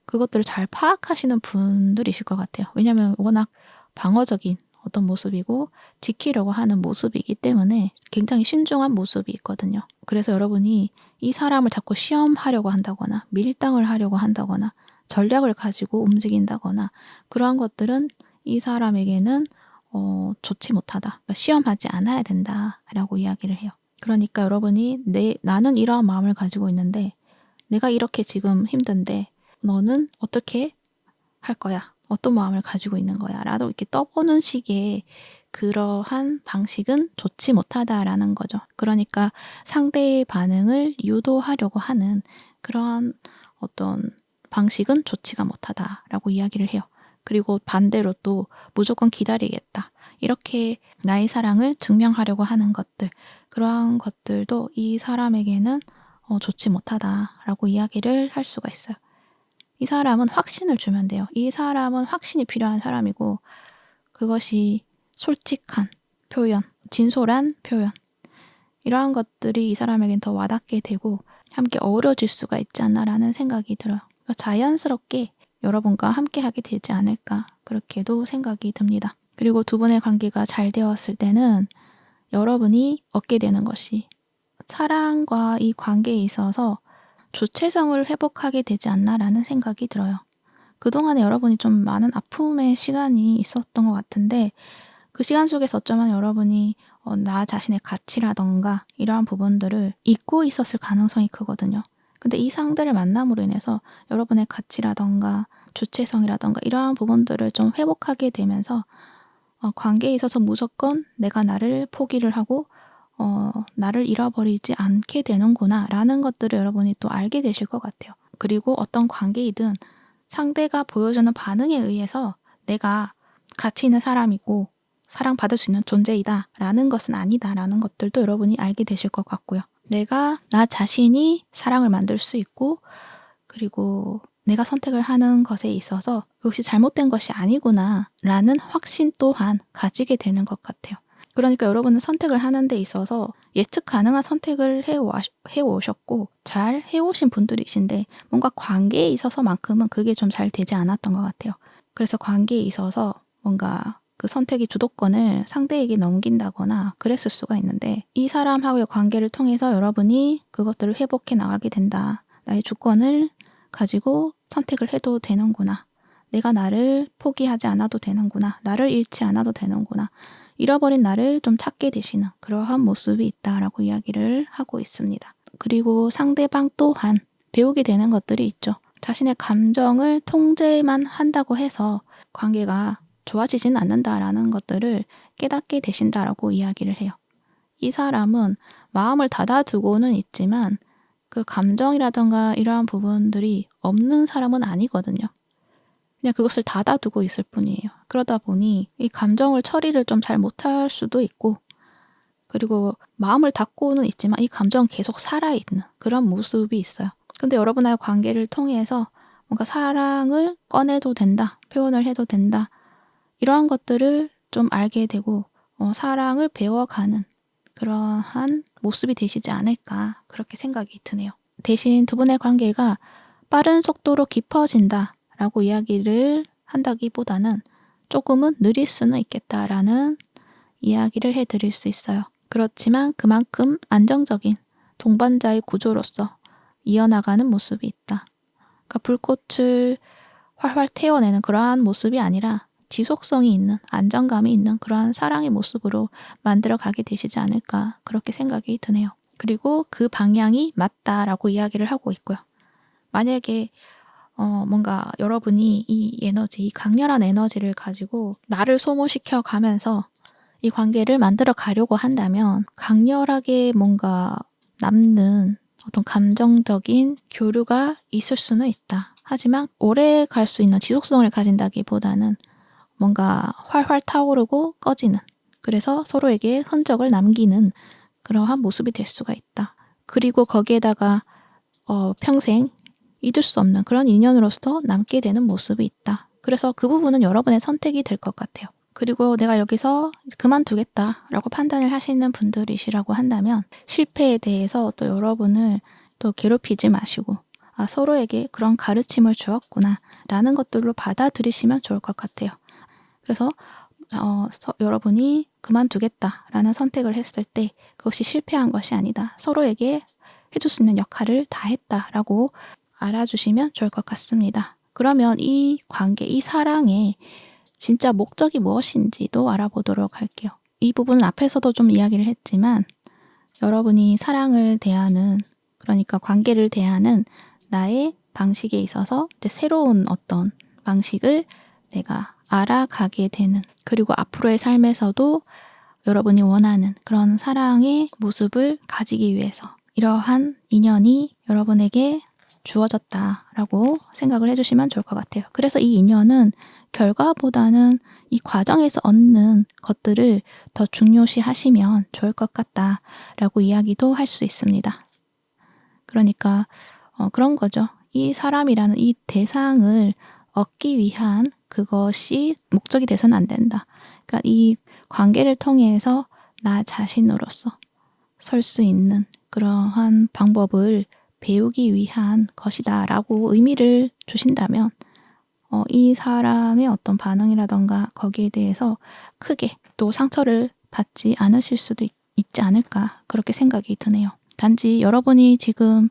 그것들을 잘 파악하시는 분들이실 것 같아요. 왜냐하면 워낙 방어적인 어떤 모습이고 지키려고 하는 모습이기 때문에 굉장히 신중한 모습이 있거든요. 그래서 여러분이 이 사람을 자꾸 시험하려고 한다거나 밀당을 하려고 한다거나 전략을 가지고 움직인다거나 그러한 것들은 이 사람에게는 좋지 못하다. 그러니까 시험하지 않아야 된다라고 이야기를 해요. 그러니까 여러분이 나는 이러한 마음을 가지고 있는데 내가 이렇게 지금 힘든데 너는 어떻게 할 거야? 어떤 마음을 가지고 있는 거야? 라도 이렇게 떠보는 식의 그러한 방식은 좋지 못하다라는 거죠. 그러니까 상대의 반응을 유도하려고 하는 그러한 어떤 방식은 좋지가 못하다라고 이야기를 해요. 그리고 반대로 또 무조건 기다리겠다. 이렇게 나의 사랑을 증명하려고 하는 것들, 그러한 것들도 이 사람에게는 좋지 못하다라고 이야기를 할 수가 있어요. 이 사람은 확신을 주면 돼요. 이 사람은 확신이 필요한 사람이고 그것이 솔직한 표현, 진솔한 표현 이러한 것들이 이 사람에겐 더 와닿게 되고 함께 어우러질 수가 있지 않나라는 생각이 들어요. 그러니까 자연스럽게 여러분과 함께 하게 되지 않을까 그렇게도 생각이 듭니다. 그리고 두 분의 관계가 잘 되었을 때는 여러분이 얻게 되는 것이 사랑과 이 관계에 있어서 주체성을 회복하게 되지 않나라는 생각이 들어요. 그동안에 여러분이 좀 많은 아픔의 시간이 있었던 것 같은데 그 시간 속에서 어쩌면 여러분이 나 자신의 가치라던가 이러한 부분들을 잊고 있었을 가능성이 크거든요. 근데 이 상대를 만남으로 인해서 여러분의 가치라던가 주체성이라던가 이러한 부분들을 좀 회복하게 되면서 관계에 있어서 무조건 내가 나를 포기를 하고 나를 잃어버리지 않게 되는구나 라는 것들을 여러분이 또 알게 되실 것 같아요. 그리고 어떤 관계이든 상대가 보여주는 반응에 의해서 내가 가치 있는 사람이고 사랑받을 수 있는 존재이다 라는 것은 아니다 라는 것들도 여러분이 알게 되실 것 같고요. 내가 나 자신이 사랑을 만들 수 있고 그리고 내가 선택을 하는 것에 있어서 그것이 잘못된 것이 아니구나 라는 확신 또한 가지게 되는 것 같아요. 그러니까 여러분은 선택을 하는 데 있어서 예측 가능한 선택을 해오셨고 잘 해오신 분들이신데 뭔가 관계에 있어서만큼은 그게 좀 잘 되지 않았던 것 같아요. 그래서 관계에 있어서 뭔가 그 선택의 주도권을 상대에게 넘긴다거나 그랬을 수가 있는데 이 사람하고의 관계를 통해서 여러분이 그것들을 회복해 나가게 된다. 나의 주권을 가지고 선택을 해도 되는구나. 내가 나를 포기하지 않아도 되는구나. 나를 잃지 않아도 되는구나. 잃어버린 나를 좀 찾게 되시는 그러한 모습이 있다라고 이야기를 하고 있습니다. 그리고 상대방 또한 배우게 되는 것들이 있죠. 자신의 감정을 통제만 한다고 해서 관계가 좋아지진 않는다라는 것들을 깨닫게 되신다라고 이야기를 해요. 이 사람은 마음을 닫아두고는 있지만 그 감정이라던가 이러한 부분들이 없는 사람은 아니거든요. 그냥 그것을 닫아두고 있을 뿐이에요. 그러다 보니 이 감정을 처리를 좀 잘 못할 수도 있고 그리고 마음을 닫고는 있지만 이 감정은 계속 살아있는 그런 모습이 있어요. 근데 여러분과의 관계를 통해서 뭔가 사랑을 꺼내도 된다, 표현을 해도 된다 이러한 것들을 좀 알게 되고 사랑을 배워가는 그러한 모습이 되시지 않을까 그렇게 생각이 드네요. 대신 두 분의 관계가 빠른 속도로 깊어진다 라고 이야기를 한다기보다는 조금은 느릴 수는 있겠다라는 이야기를 해드릴 수 있어요. 그렇지만 그만큼 안정적인 동반자의 구조로서 이어나가는 모습이 있다. 그러니까 불꽃을 활활 태워내는 그러한 모습이 아니라 지속성이 있는, 안정감이 있는 그러한 사랑의 모습으로 만들어 가게 되시지 않을까 그렇게 생각이 드네요. 그리고 그 방향이 맞다라고 이야기를 하고 있고요. 만약에 뭔가 여러분이 이 에너지, 이 강렬한 에너지를 가지고 나를 소모시켜 가면서 이 관계를 만들어 가려고 한다면 강렬하게 뭔가 남는 어떤 감정적인 교류가 있을 수는 있다. 하지만 오래 갈 수 있는 지속성을 가진다기보다는 뭔가 활활 타오르고 꺼지는, 그래서 서로에게 흔적을 남기는 그러한 모습이 될 수가 있다. 그리고 거기에다가 평생 잊을 수 없는 그런 인연으로서 남게 되는 모습이 있다. 그래서 그 부분은 여러분의 선택이 될 것 같아요. 그리고 내가 여기서 그만두겠다라고 판단을 하시는 분들이시라고 한다면 실패에 대해서 또 여러분을 또 괴롭히지 마시고 서로에게 그런 가르침을 주었구나 라는 것들로 받아들이시면 좋을 것 같아요. 그래서 여러분이 그만두겠다라는 선택을 했을 때 그것이 실패한 것이 아니다. 서로에게 해줄 수 있는 역할을 다 했다라고 알아주시면 좋을 것 같습니다. 그러면 이 관계, 이 사랑의 진짜 목적이 무엇인지도 알아보도록 할게요. 이 부분은 앞에서도 좀 이야기를 했지만 여러분이 사랑을 대하는, 그러니까 관계를 대하는 나의 방식에 있어서 이제 새로운 어떤 방식을 내가 알아가게 되는, 그리고 앞으로의 삶에서도 여러분이 원하는 그런 사랑의 모습을 가지기 위해서 이러한 인연이 여러분에게 주어졌다라고 생각을 해주시면 좋을 것 같아요. 그래서 이 인연은 결과보다는 이 과정에서 얻는 것들을 더 중요시 하시면 좋을 것 같다라고 이야기도 할 수 있습니다. 그러니까 그런 거죠. 이 사람이라는 이 대상을 얻기 위한 그것이 목적이 돼서는 안 된다. 그러니까 이 관계를 통해서 나 자신으로서 설 수 있는 그러한 방법을 배우기 위한 것이다 라고 의미를 주신다면 이 사람의 어떤 반응이라던가 거기에 대해서 크게 또 상처를 받지 않으실 수도 있지 않을까 그렇게 생각이 드네요. 단지 여러분이 지금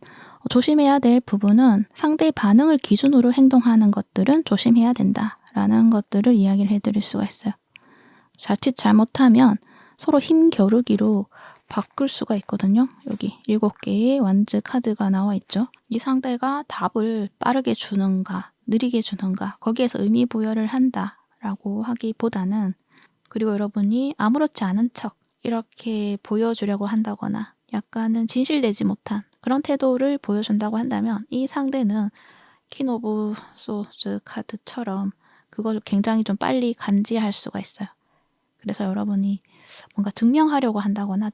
조심해야 될 부분은 상대의 반응을 기준으로 행동하는 것들은 조심해야 된다라는 것들을 이야기를 해드릴 수가 있어요. 자칫 잘못하면 서로 힘겨루기로 바꿀 수가 있거든요. 여기 7개의 완즈 카드가 나와 있죠. 이 상대가 답을 빠르게 주는가 느리게 주는가 거기에서 의미 부여를 한다라고 하기보다는, 그리고 여러분이 아무렇지 않은 척 이렇게 보여주려고 한다거나 약간은 진실되지 못한 그런 태도를 보여준다고 한다면 이 상대는 퀸 오브 소즈 카드처럼 그걸 굉장히 좀 빨리 감지할 수가 있어요. 그래서 여러분이 뭔가 증명하려고 한다거나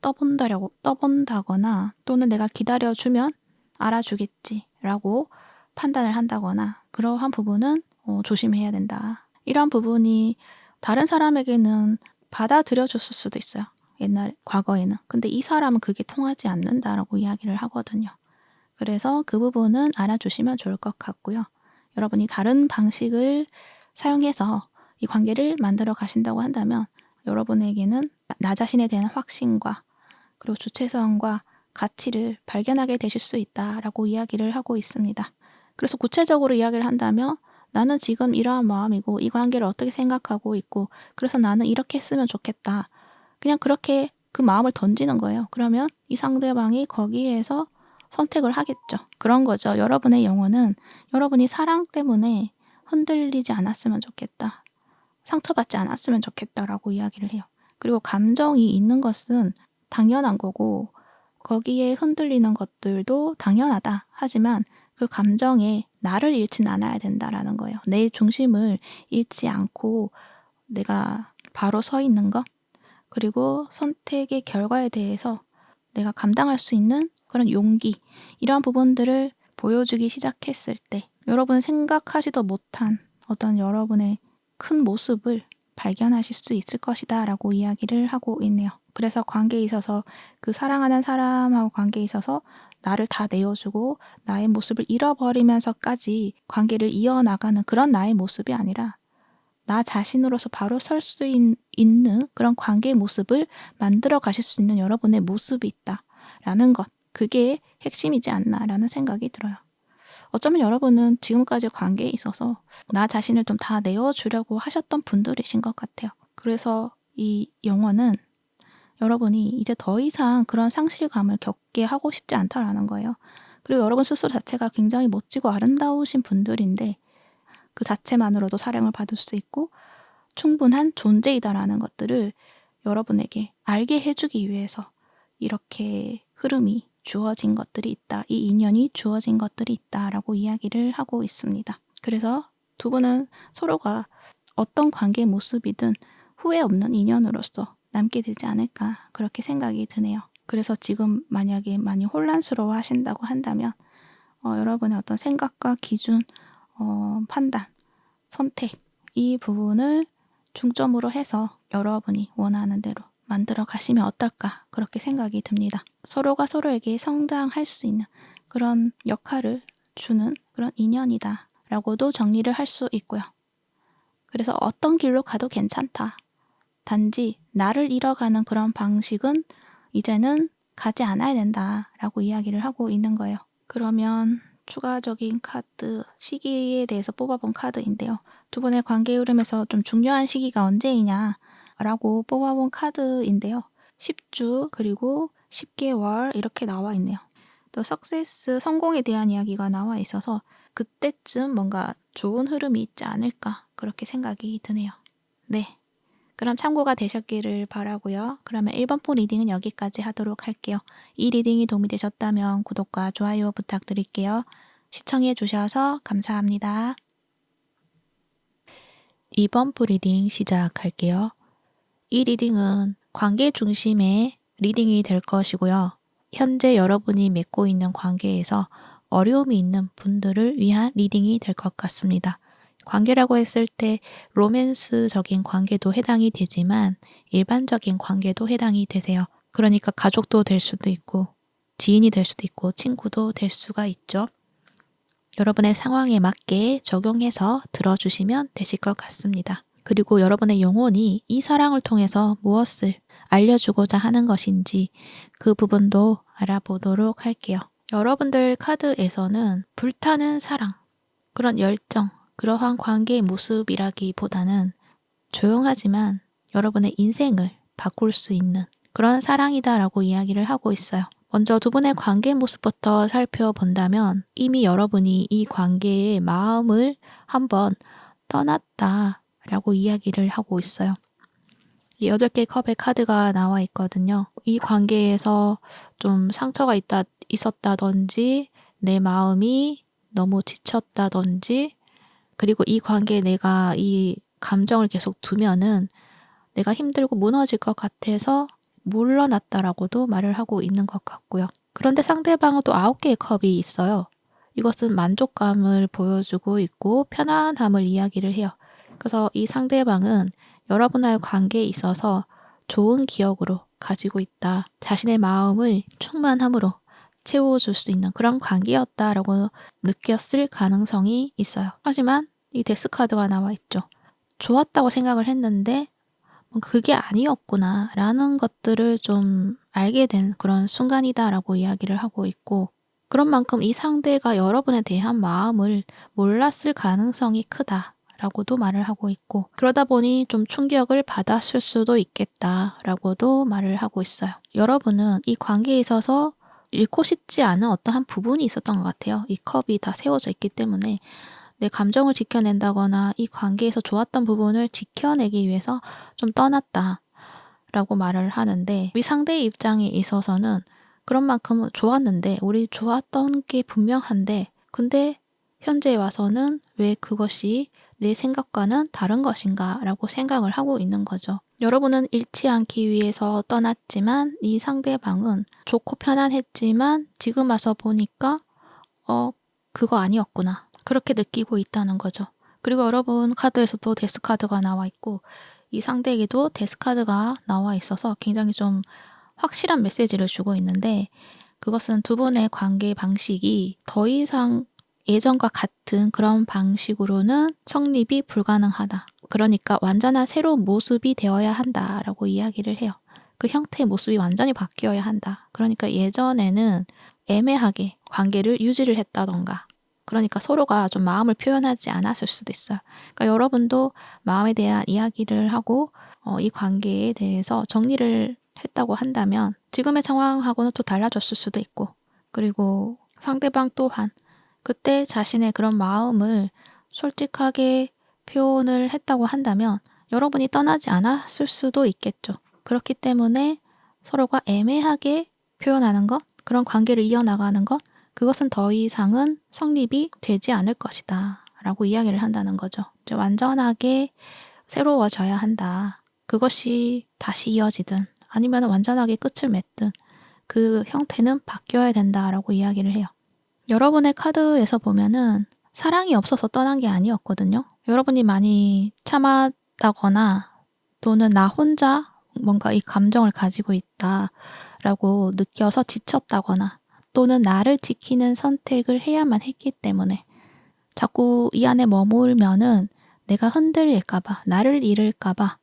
떠본다거나 또는 내가 기다려주면 알아주겠지라고 판단을 한다거나 그러한 부분은 조심해야 된다. 이런 부분이 다른 사람에게는 받아들여줬을 수도 있어요. 과거에는. 근데 이 사람은 그게 통하지 않는다라고 이야기를 하거든요. 그래서 그 부분은 알아주시면 좋을 것 같고요. 여러분이 다른 방식을 사용해서 이 관계를 만들어 가신다고 한다면 여러분에게는 나 자신에 대한 확신과 그리고 주체성과 가치를 발견하게 되실 수 있다라고 이야기를 하고 있습니다. 그래서 구체적으로 이야기를 한다면 나는 지금 이러한 마음이고 이 관계를 어떻게 생각하고 있고 그래서 나는 이렇게 했으면 좋겠다. 그냥 그렇게 그 마음을 던지는 거예요. 그러면 이 상대방이 거기에서 선택을 하겠죠. 그런 거죠. 여러분의 영혼은 여러분이 사랑 때문에 흔들리지 않았으면 좋겠다. 상처받지 않았으면 좋겠다라고 이야기를 해요. 그리고 감정이 있는 것은 당연한 거고 거기에 흔들리는 것들도 당연하다. 하지만 그 감정에 나를 잃진 않아야 된다라는 거예요. 내 중심을 잃지 않고 내가 바로 서 있는 것, 그리고 선택의 결과에 대해서 내가 감당할 수 있는 그런 용기, 이러한 부분들을 보여주기 시작했을 때 여러분 생각하지도 못한 어떤 여러분의 큰 모습을 발견하실 수 있을 것이다 라고 이야기를 하고 있네요. 그래서 관계에 있어서 그 사랑하는 사람하고 관계에 있어서 나를 다 내어주고 나의 모습을 잃어버리면서까지 관계를 이어나가는 그런 나의 모습이 아니라 나 자신으로서 바로 설 수 있는 그런 관계의 모습을 만들어 가실 수 있는 여러분의 모습이 있다라는 것, 그게 핵심이지 않나라는 생각이 들어요. 어쩌면 여러분은 지금까지 관계에 있어서 나 자신을 좀 다 내어주려고 하셨던 분들이신 것 같아요. 그래서 이 영화는 여러분이 이제 더 이상 그런 상실감을 겪게 하고 싶지 않다라는 거예요. 그리고 여러분 스스로 자체가 굉장히 멋지고 아름다우신 분들인데 그 자체만으로도 사랑을 받을 수 있고 충분한 존재이다라는 것들을 여러분에게 알게 해주기 위해서 이렇게 흐름이 주어진 것들이 있다. 이 인연이 주어진 것들이 있다라고 이야기를 하고 있습니다. 그래서 두 분은 서로가 어떤 관계의 모습이든 후회 없는 인연으로서 남게 되지 않을까 그렇게 생각이 드네요. 그래서 지금 만약에 많이 혼란스러워 하신다고 한다면 여러분의 어떤 생각과 기준, 판단, 선택 이 부분을 중점으로 해서 여러분이 원하는 대로 만들어 가시면 어떨까 그렇게 생각이 듭니다. 서로가 서로에게 성장할 수 있는 그런 역할을 주는 그런 인연이다 라고도 정리를 할 수 있고요. 그래서 어떤 길로 가도 괜찮다. 단지 나를 잃어가는 그런 방식은 이제는 가지 않아야 된다라고 이야기를 하고 있는 거예요. 그러면 추가적인 카드, 시기에 대해서 뽑아본 카드인데요. 두 분의 관계 흐름에서 좀 중요한 시기가 언제이냐라고 뽑아본 카드인데요. 10주 그리고 10개월 이렇게 나와 있네요. 또 석세스, 성공에 대한 이야기가 나와 있어서 그때쯤 뭔가 좋은 흐름이 있지 않을까 그렇게 생각이 드네요. 네. 그럼 참고가 되셨기를 바라고요. 그러면 1번 포 리딩은 여기까지 하도록 할게요. 이 리딩이 도움이 되셨다면 구독과 좋아요 부탁드릴게요. 시청해 주셔서 감사합니다. 2번 포 리딩 시작할게요. 이 리딩은 관계 중심의 리딩이 될 것이고요. 현재 여러분이 맺고 있는 관계에서 어려움이 있는 분들을 위한 리딩이 될 것 같습니다. 관계라고 했을 때 로맨스적인 관계도 해당이 되지만 일반적인 관계도 해당이 되세요. 그러니까 가족도 될 수도 있고 지인이 될 수도 있고 친구도 될 수가 있죠. 여러분의 상황에 맞게 적용해서 들어주시면 되실 것 같습니다. 그리고 여러분의 영혼이 이 사랑을 통해서 무엇을 알려주고자 하는 것인지 그 부분도 알아보도록 할게요. 여러분들 카드에서는 불타는 사랑, 그런 열정, 그러한 관계의 모습이라기보다는 조용하지만 여러분의 인생을 바꿀 수 있는 그런 사랑이다라고 이야기를 하고 있어요. 먼저 두 분의 관계 모습부터 살펴본다면 이미 여러분이 이 관계의 마음을 한번 떠났다라고 이야기를 하고 있어요. 이 8개 컵의 카드가 나와 있거든요. 이 관계에서 좀 상처가 있었다든지 내 마음이 너무 지쳤다든지 그리고 이 관계에 내가 이 감정을 계속 두면은 내가 힘들고 무너질 것 같아서 물러났다라고도 말을 하고 있는 것 같고요. 그런데 상대방은 또 9개의 컵이 있어요. 이것은 만족감을 보여주고 있고 편안함을 이야기를 해요. 그래서 이 상대방은 여러분과의 관계에 있어서 좋은 기억으로 가지고 있다. 자신의 마음을 충만함으로 채워줄 수 있는 그런 관계였다라고 느꼈을 가능성이 있어요. 하지만 이 데스카드가 나와 있죠. 좋았다고 생각을 했는데 그게 아니었구나 라는 것들을 좀 알게 된 그런 순간이다라고 이야기를 하고 있고 그런 만큼 이 상대가 여러분에 대한 마음을 몰랐을 가능성이 크다라고도 말을 하고 있고 그러다 보니 좀 충격을 받았을 수도 있겠다라고도 말을 하고 있어요. 여러분은 이 관계에 있어서 잃고 싶지 않은 어떠한 부분이 있었던 것 같아요. 이 컵이 다 세워져 있기 때문에 내 감정을 지켜낸다거나 이 관계에서 좋았던 부분을 지켜내기 위해서 좀 떠났다 라고 말을 하는데 우리 상대의 입장에 있어서는 그런 만큼 좋았는데 우리 좋았던 게 분명한데 근데 현재에 와서는 왜 그것이 내 생각과는 다른 것인가 라고 생각을 하고 있는 거죠. 여러분은 잃지 않기 위해서 떠났지만 이 상대방은 좋고 편안했지만 지금 와서 보니까 그거 아니었구나. 그렇게 느끼고 있다는 거죠. 그리고 여러분 카드에서도 데스카드가 나와 있고 이 상대에게도 데스카드가 나와 있어서 굉장히 좀 확실한 메시지를 주고 있는데 그것은 두 분의 관계 방식이 더 이상 예전과 같은 그런 방식으로는 성립이 불가능하다. 그러니까 완전한 새로운 모습이 되어야 한다라고 이야기를 해요. 그 형태의 모습이 완전히 바뀌어야 한다. 그러니까 예전에는 애매하게 관계를 유지를 했다던가 그러니까 서로가 좀 마음을 표현하지 않았을 수도 있어요. 그러니까 여러분도 마음에 대한 이야기를 하고 이 관계에 대해서 정리를 했다고 한다면 지금의 상황하고는 또 달라졌을 수도 있고, 그리고 상대방 또한 그때 자신의 그런 마음을 솔직하게 표현을 했다고 한다면 여러분이 떠나지 않았을 수도 있겠죠. 그렇기 때문에 서로가 애매하게 표현하는 것, 그런 관계를 이어나가는 것, 그것은 더 이상은 성립이 되지 않을 것이다 라고 이야기를 한다는 거죠. 이제 완전하게 새로워져야 한다. 그것이 다시 이어지든 아니면 완전하게 끝을 맺든 그 형태는 바뀌어야 된다라고 이야기를 해요. 여러분의 카드에서 보면은 사랑이 없어서 떠난 게 아니었거든요. 여러분이 많이 참았다거나 또는 나 혼자 뭔가 이 감정을 가지고 있다라고 느껴서 지쳤다거나 또는 나를 지키는 선택을 해야만 했기 때문에 자꾸 이 안에 머물면은 내가 흔들릴까봐, 나를 잃을까봐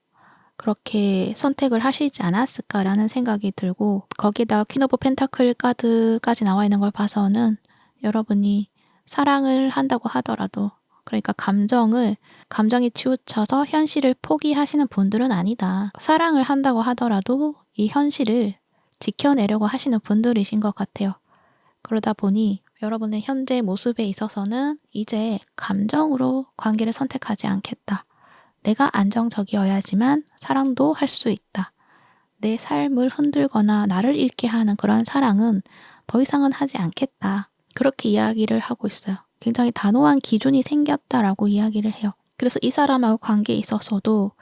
그렇게 선택을 하시지 않았을까라는 생각이 들고, 거기다 퀸 오브 펜타클 카드까지 나와 있는 걸 봐서는 여러분이 사랑을 한다고 하더라도, 그러니까 감정이 치우쳐서 현실을 포기하시는 분들은 아니다. 사랑을 한다고 하더라도 이 현실을 지켜내려고 하시는 분들이신 것 같아요. 그러다 보니 여러분의 현재 모습에 있어서는 이제 감정으로 관계를 선택하지 않겠다. 내가 안정적이어야지만 사랑도 할 수 있다. 내 삶을 흔들거나 나를 잃게 하는 그런 사랑은 더 이상은 하지 않겠다. 그렇게 이야기를 하고 있어요. 굉장히 단호한 기준이 생겼다라고 이야기를 해요. 그래서 이 사람하고 관계에 있어서도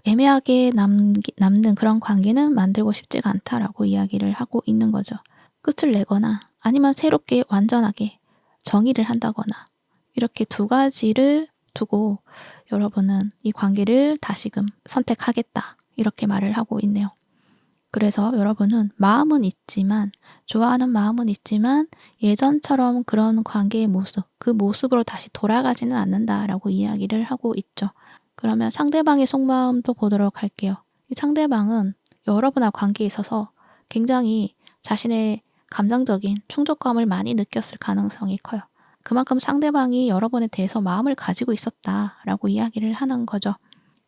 애매하게 남는 그런 관계는 만들고 싶지가 않다라고 이야기를 하고 있는 거죠. 끝을 내거나 아니면 새롭게 완전하게 정의를 한다거나 이렇게 두 가지를 두고 여러분은 이 관계를 다시금 선택하겠다 이렇게 말을 하고 있네요. 그래서 여러분은 마음은 있지만, 좋아하는 마음은 있지만 예전처럼 그런 관계의 모습, 그 모습으로 다시 돌아가지는 않는다라고 이야기를 하고 있죠. 그러면 상대방의 속마음도 보도록 할게요. 이 상대방은 여러분과 관계에 있어서 굉장히 자신의 감정적인 충족감을 많이 느꼈을 가능성이 커요. 그만큼 상대방이 여러분에 대해서 마음을 가지고 있었다라고 이야기를 하는 거죠.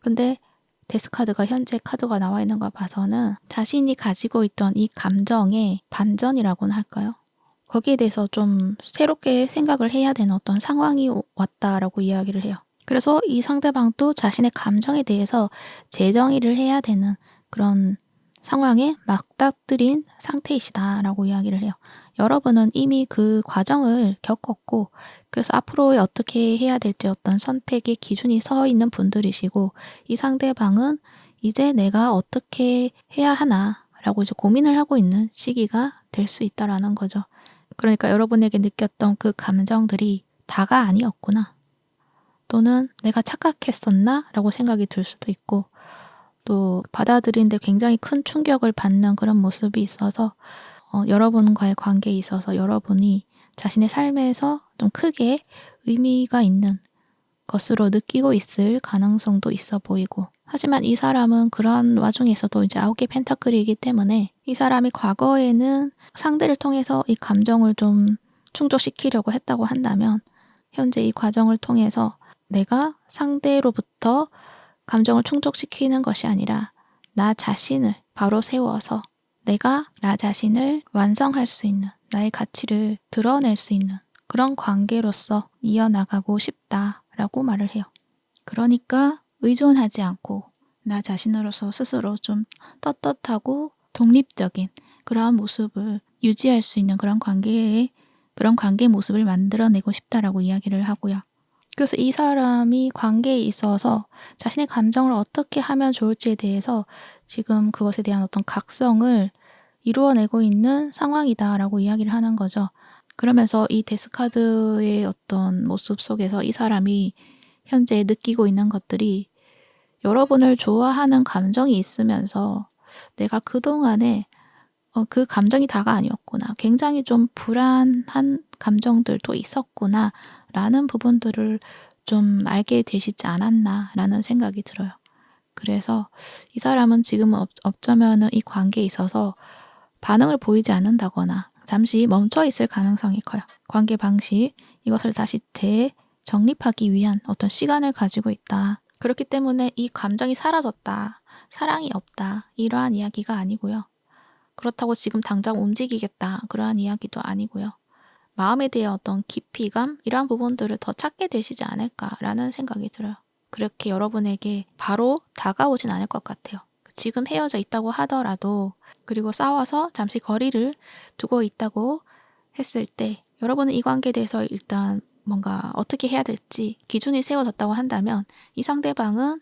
근데 데스카드가 현재 카드가 나와 있는 걸 봐서는 자신이 가지고 있던 이 감정의 반전이라고는 할까요? 거기에 대해서 좀 새롭게 생각을 해야 되는 어떤 상황이 왔다라고 이야기를 해요. 그래서 이 상대방도 자신의 감정에 대해서 재정의를 해야 되는 그런 상황에 맞닥뜨린 상태이시다라고 이야기를 해요. 여러분은 이미 그 과정을 겪었고, 그래서 앞으로 어떻게 해야 될지 어떤 선택의 기준이 서 있는 분들이시고, 이 상대방은 이제 내가 어떻게 해야 하나라고 이제 고민을 하고 있는 시기가 될 수 있다라는 거죠. 그러니까 여러분에게 느꼈던 그 감정들이 다가 아니었구나. 또는 내가 착각했었나? 라고 생각이 들 수도 있고, 또 받아들이는데 굉장히 큰 충격을 받는 그런 모습이 있어서 여러분과의 관계에 있어서 여러분이 자신의 삶에서 좀 크게 의미가 있는 것으로 느끼고 있을 가능성도 있어 보이고, 하지만 이 사람은 그런 와중에서도 이제 9개 펜타클이기 때문에 이 사람이 과거에는 상대를 통해서 이 감정을 좀 충족시키려고 했다고 한다면 현재 이 과정을 통해서 내가 상대로부터 감정을 충족시키는 것이 아니라 나 자신을 바로 세워서 내가 나 자신을 완성할 수 있는, 나의 가치를 드러낼 수 있는 그런 관계로서 이어나가고 싶다라고 말을 해요. 그러니까 의존하지 않고 나 자신으로서 스스로 좀 떳떳하고 독립적인 그러한 모습을 유지할 수 있는 그런 관계 모습을 만들어내고 싶다라고 이야기를 하고요. 그래서 이 사람이 관계에 있어서 자신의 감정을 어떻게 하면 좋을지에 대해서 지금 그것에 대한 어떤 각성을 이루어내고 있는 상황이다라고 이야기를 하는 거죠. 그러면서 이 데스카드의 어떤 모습 속에서 이 사람이 현재 느끼고 있는 것들이 여러분을 좋아하는 감정이 있으면서 내가 그동안에 그 감정이 다가 아니었구나. 굉장히 좀 불안한 감정들도 있었구나. 라는 부분들을 좀 알게 되시지 않았나 라는 생각이 들어요. 그래서 이 사람은 지금은 어쩌면 이 관계에 있어서 반응을 보이지 않는다거나 잠시 멈춰 있을 가능성이 커요. 관계 방식, 이것을 다시 재정립하기 위한 어떤 시간을 가지고 있다. 그렇기 때문에 이 감정이 사라졌다, 사랑이 없다, 이러한 이야기가 아니고요. 그렇다고 지금 당장 움직이겠다, 그러한 이야기도 아니고요. 마음에 대해 어떤 깊이감, 이러한 부분들을 더 찾게 되시지 않을까라는 생각이 들어요. 그렇게 여러분에게 바로 다가오진 않을 것 같아요. 지금 헤어져 있다고 하더라도, 그리고 싸워서 잠시 거리를 두고 있다고 했을 때 여러분은 이 관계에 대해서 일단 뭔가 어떻게 해야 될지 기준이 세워졌다고 한다면 이 상대방은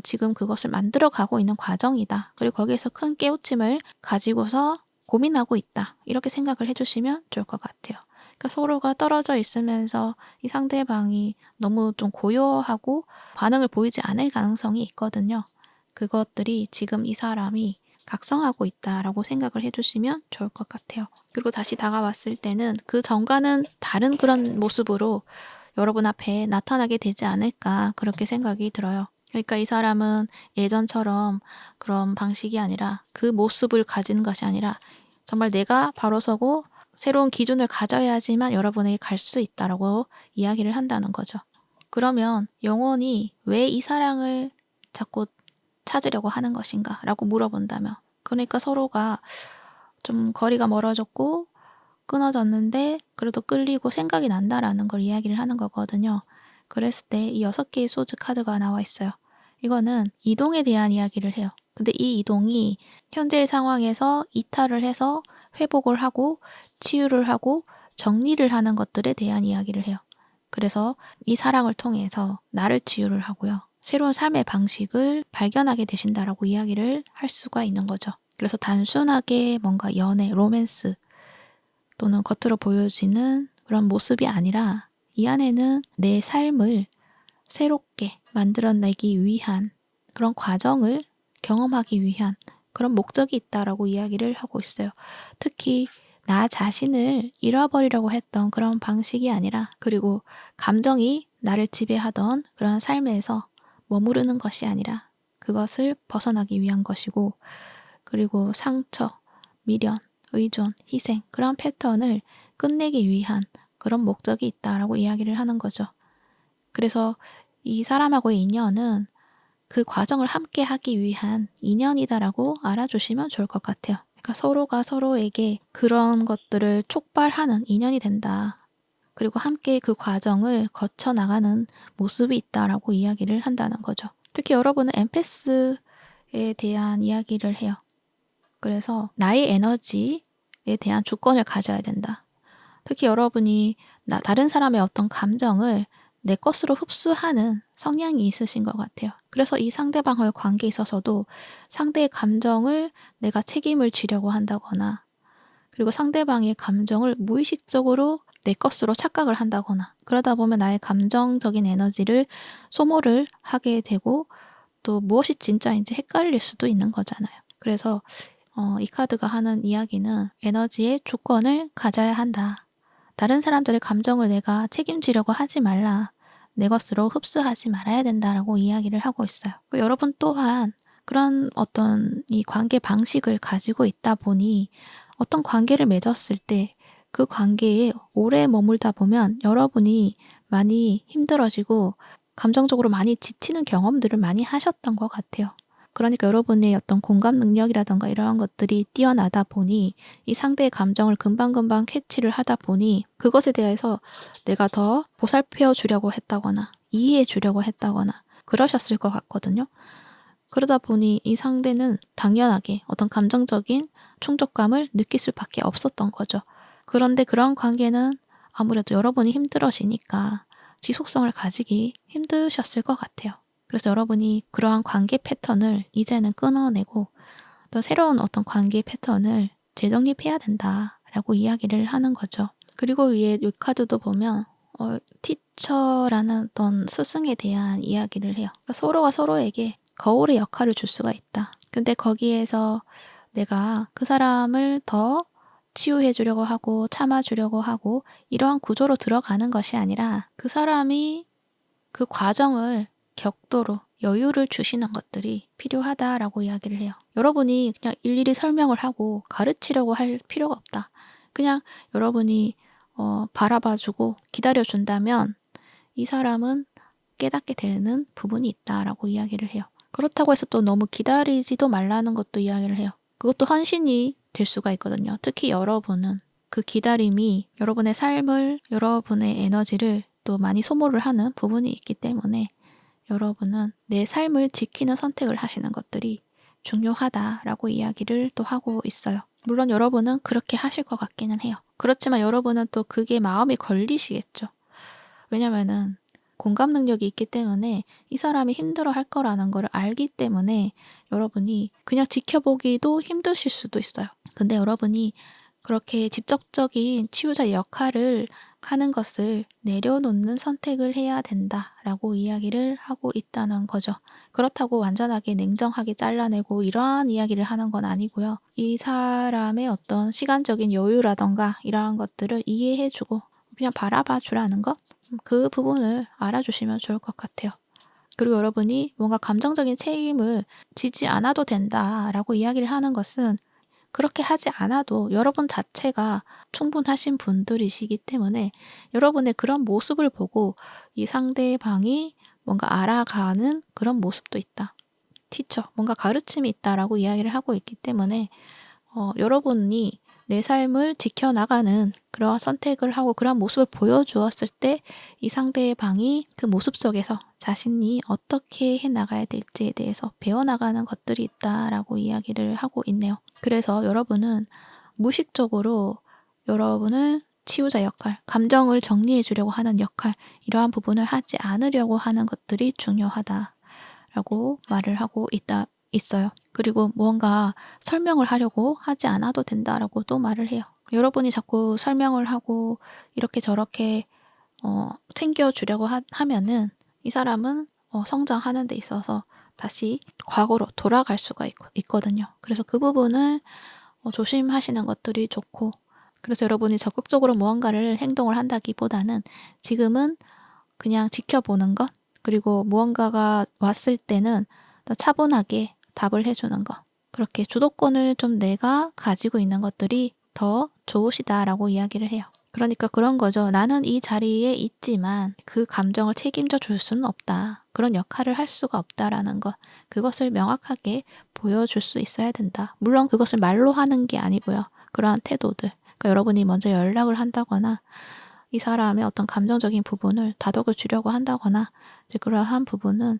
지금 그것을 만들어가고 있는 과정이다. 그리고 거기에서 큰 깨우침을 가지고서 고민하고 있다. 이렇게 생각을 해주시면 좋을 것 같아요. 그러니까 서로가 떨어져 있으면서 이 상대방이 너무 좀 고요하고 반응을 보이지 않을 가능성이 있거든요. 그것들이 지금 이 사람이 각성하고 있다라고 생각을 해주시면 좋을 것 같아요. 그리고 다시 다가왔을 때는 그 전과는 다른 그런 모습으로 여러분 앞에 나타나게 되지 않을까, 그렇게 생각이 들어요. 그러니까 이 사람은 예전처럼 그런 방식이 아니라, 그 모습을 가지는 것이 아니라 정말 내가 바로 서고 새로운 기준을 가져야지만 여러분에게 갈 수 있다라고 이야기를 한다는 거죠. 그러면 영원히 왜 이 사랑을 자꾸 찾으려고 하는 것인가 라고 물어본다면, 그러니까 서로가 좀 거리가 멀어졌고 끊어졌는데 그래도 끌리고 생각이 난다라는 걸 이야기를 하는 거거든요. 그랬을 때 이 6개의 소즈 카드가 나와 있어요. 이거는 이동에 대한 이야기를 해요. 근데 이 이동이 현재의 상황에서 이탈을 해서 회복을 하고 치유를 하고 정리를 하는 것들에 대한 이야기를 해요. 그래서 이 사랑을 통해서 나를 치유를 하고요, 새로운 삶의 방식을 발견하게 되신다라고 이야기를 할 수가 있는 거죠. 그래서 단순하게 뭔가 연애, 로맨스 또는 겉으로 보여지는 그런 모습이 아니라 이 안에는 내 삶을 새롭게 만들어내기 위한 그런 과정을 경험하기 위한 그런 목적이 있다라고 이야기를 하고 있어요. 특히 나 자신을 잃어버리려고 했던 그런 방식이 아니라, 그리고 감정이 나를 지배하던 그런 삶에서 머무르는 것이 아니라 그것을 벗어나기 위한 것이고, 그리고 상처, 미련, 의존, 희생, 그런 패턴을 끝내기 위한 그런 목적이 있다라고 이야기를 하는 거죠. 그래서 이 사람하고의 인연은 그 과정을 함께 하기 위한 인연이다라고 알아주시면 좋을 것 같아요. 그러니까 서로가 서로에게 그런 것들을 촉발하는 인연이 된다. 그리고 함께 그 과정을 거쳐 나가는 모습이 있다라고 이야기를 한다는 거죠. 특히 여러분은 엠패스에 대한 이야기를 해요. 그래서 나의 에너지에 대한 주권을 가져야 된다. 특히 여러분이 다른 사람의 어떤 감정을 내 것으로 흡수하는 성향이 있으신 것 같아요. 그래서 이 상대방과의 관계에 있어서도 상대의 감정을 내가 책임을 지려고 한다거나, 그리고 상대방의 감정을 무의식적으로 내 것으로 착각을 한다거나, 그러다 보면 나의 감정적인 에너지를 소모를 하게 되고 또 무엇이 진짜인지 헷갈릴 수도 있는 거잖아요. 그래서 이 카드가 하는 이야기는 에너지의 주권을 가져야 한다. 다른 사람들의 감정을 내가 책임지려고 하지 말라. 내 것으로 흡수하지 말아야 된다라고 이야기를 하고 있어요. 여러분 또한 그런 어떤 이 관계 방식을 가지고 있다 보니 어떤 관계를 맺었을 때 그 관계에 오래 머물다 보면 여러분이 많이 힘들어지고 감정적으로 많이 지치는 경험들을 많이 하셨던 것 같아요. 그러니까 여러분의 어떤 공감 능력이라던가 이러한 것들이 뛰어나다 보니 이 상대의 감정을 금방금방 캐치를 하다 보니 그것에 대해서 내가 더 보살펴 주려고 했다거나 이해해 주려고 했다거나 그러셨을 것 같거든요. 그러다 보니 이 상대는 당연하게 어떤 감정적인 충족감을 느낄 수밖에 없었던 거죠. 그런데 그런 관계는 아무래도 여러분이 힘들어지니까 지속성을 가지기 힘드셨을 것 같아요. 그래서 여러분이 그러한 관계 패턴을 이제는 끊어내고 또 새로운 어떤 관계 패턴을 재정립해야 된다라고 이야기를 하는 거죠. 그리고 위에 이 카드도 보면 티처라는 어떤 스승에 대한 이야기를 해요. 그러니까 서로가 서로에게 거울의 역할을 줄 수가 있다. 근데 거기에서 내가 그 사람을 더 치유해 주려고 하고 참아 주려고 하고 이러한 구조로 들어가는 것이 아니라 그 사람이 그 과정을 격도로 여유를 주시는 것들이 필요하다라고 이야기를 해요. 여러분이 그냥 일일이 설명을 하고 가르치려고 할 필요가 없다. 그냥 여러분이 바라봐주고 기다려준다면 이 사람은 깨닫게 되는 부분이 있다라고 이야기를 해요. 그렇다고 해서 또 너무 기다리지도 말라는 것도 이야기를 해요. 그것도 헌신이 될 수가 있거든요. 특히 여러분은 그 기다림이 여러분의 삶을, 여러분의 에너지를 또 많이 소모를 하는 부분이 있기 때문에 여러분은 내 삶을 지키는 선택을 하시는 것들이 중요하다라고 이야기를 또 하고 있어요. 물론 여러분은 그렇게 하실 것 같기는 해요. 그렇지만 여러분은 또 그게 마음이 걸리시겠죠. 왜냐면은 공감 능력이 있기 때문에 이 사람이 힘들어 할 거라는 걸 알기 때문에 여러분이 그냥 지켜보기도 힘드실 수도 있어요. 근데 여러분이 그렇게 직접적인 치유자의 역할을 하는 것을 내려놓는 선택을 해야 된다라고 이야기를 하고 있다는 거죠. 그렇다고 완전하게 냉정하게 잘라내고 이러한 이야기를 하는 건 아니고요. 이 사람의 어떤 시간적인 여유라던가 이러한 것들을 이해해주고 그냥 바라봐 주라는 것? 그 부분을 알아주시면 좋을 것 같아요. 그리고 여러분이 뭔가 감정적인 책임을 지지 않아도 된다라고 이야기를 하는 것은 그렇게 하지 않아도 여러분 자체가 충분하신 분들이시기 때문에 여러분의 그런 모습을 보고 이 상대방이 뭔가 알아가는 그런 모습도 있다. 티처, 뭔가 가르침이 있다라고 이야기를 하고 있기 때문에 여러분이 내 삶을 지켜나가는 그러한 선택을 하고 그러한 모습을 보여주었을 때 이 상대방이 그 모습 속에서 자신이 어떻게 해나가야 될지에 대해서 배워나가는 것들이 있다라고 이야기를 하고 있네요. 그래서 여러분은 무의식적으로 여러분을 치유자 역할, 감정을 정리해 주려고 하는 역할, 이러한 부분을 하지 않으려고 하는 것들이 중요하다라고 말을 하고 있어요. 그리고 무언가 설명을 하려고 하지 않아도 된다라고 또 말을 해요. 여러분이 자꾸 설명을 하고 이렇게 저렇게 챙겨주려고 하면은 이 사람은 성장하는 데 있어서 다시 과거로 돌아갈 수가 있거든요. 그래서 그 부분을 조심하시는 것들이 좋고, 그래서 여러분이 적극적으로 무언가를 행동을 한다기보다는 지금은 그냥 지켜보는 것, 그리고 무언가가 왔을 때는 더 차분하게 답을 해주는 것, 그렇게 주도권을 좀 내가 가지고 있는 것들이 더 좋으시다라고 이야기를 해요. 그러니까 그런 거죠. 나는 이 자리에 있지만 그 감정을 책임져 줄 수는 없다. 그런 역할을 할 수가 없다라는 것. 그것을 명확하게 보여줄 수 있어야 된다. 물론 그것을 말로 하는 게 아니고요. 그러한 태도들. 그러니까 여러분이 먼저 연락을 한다거나 이 사람의 어떤 감정적인 부분을 다독여 주려고 한다거나 이제 그러한 부분은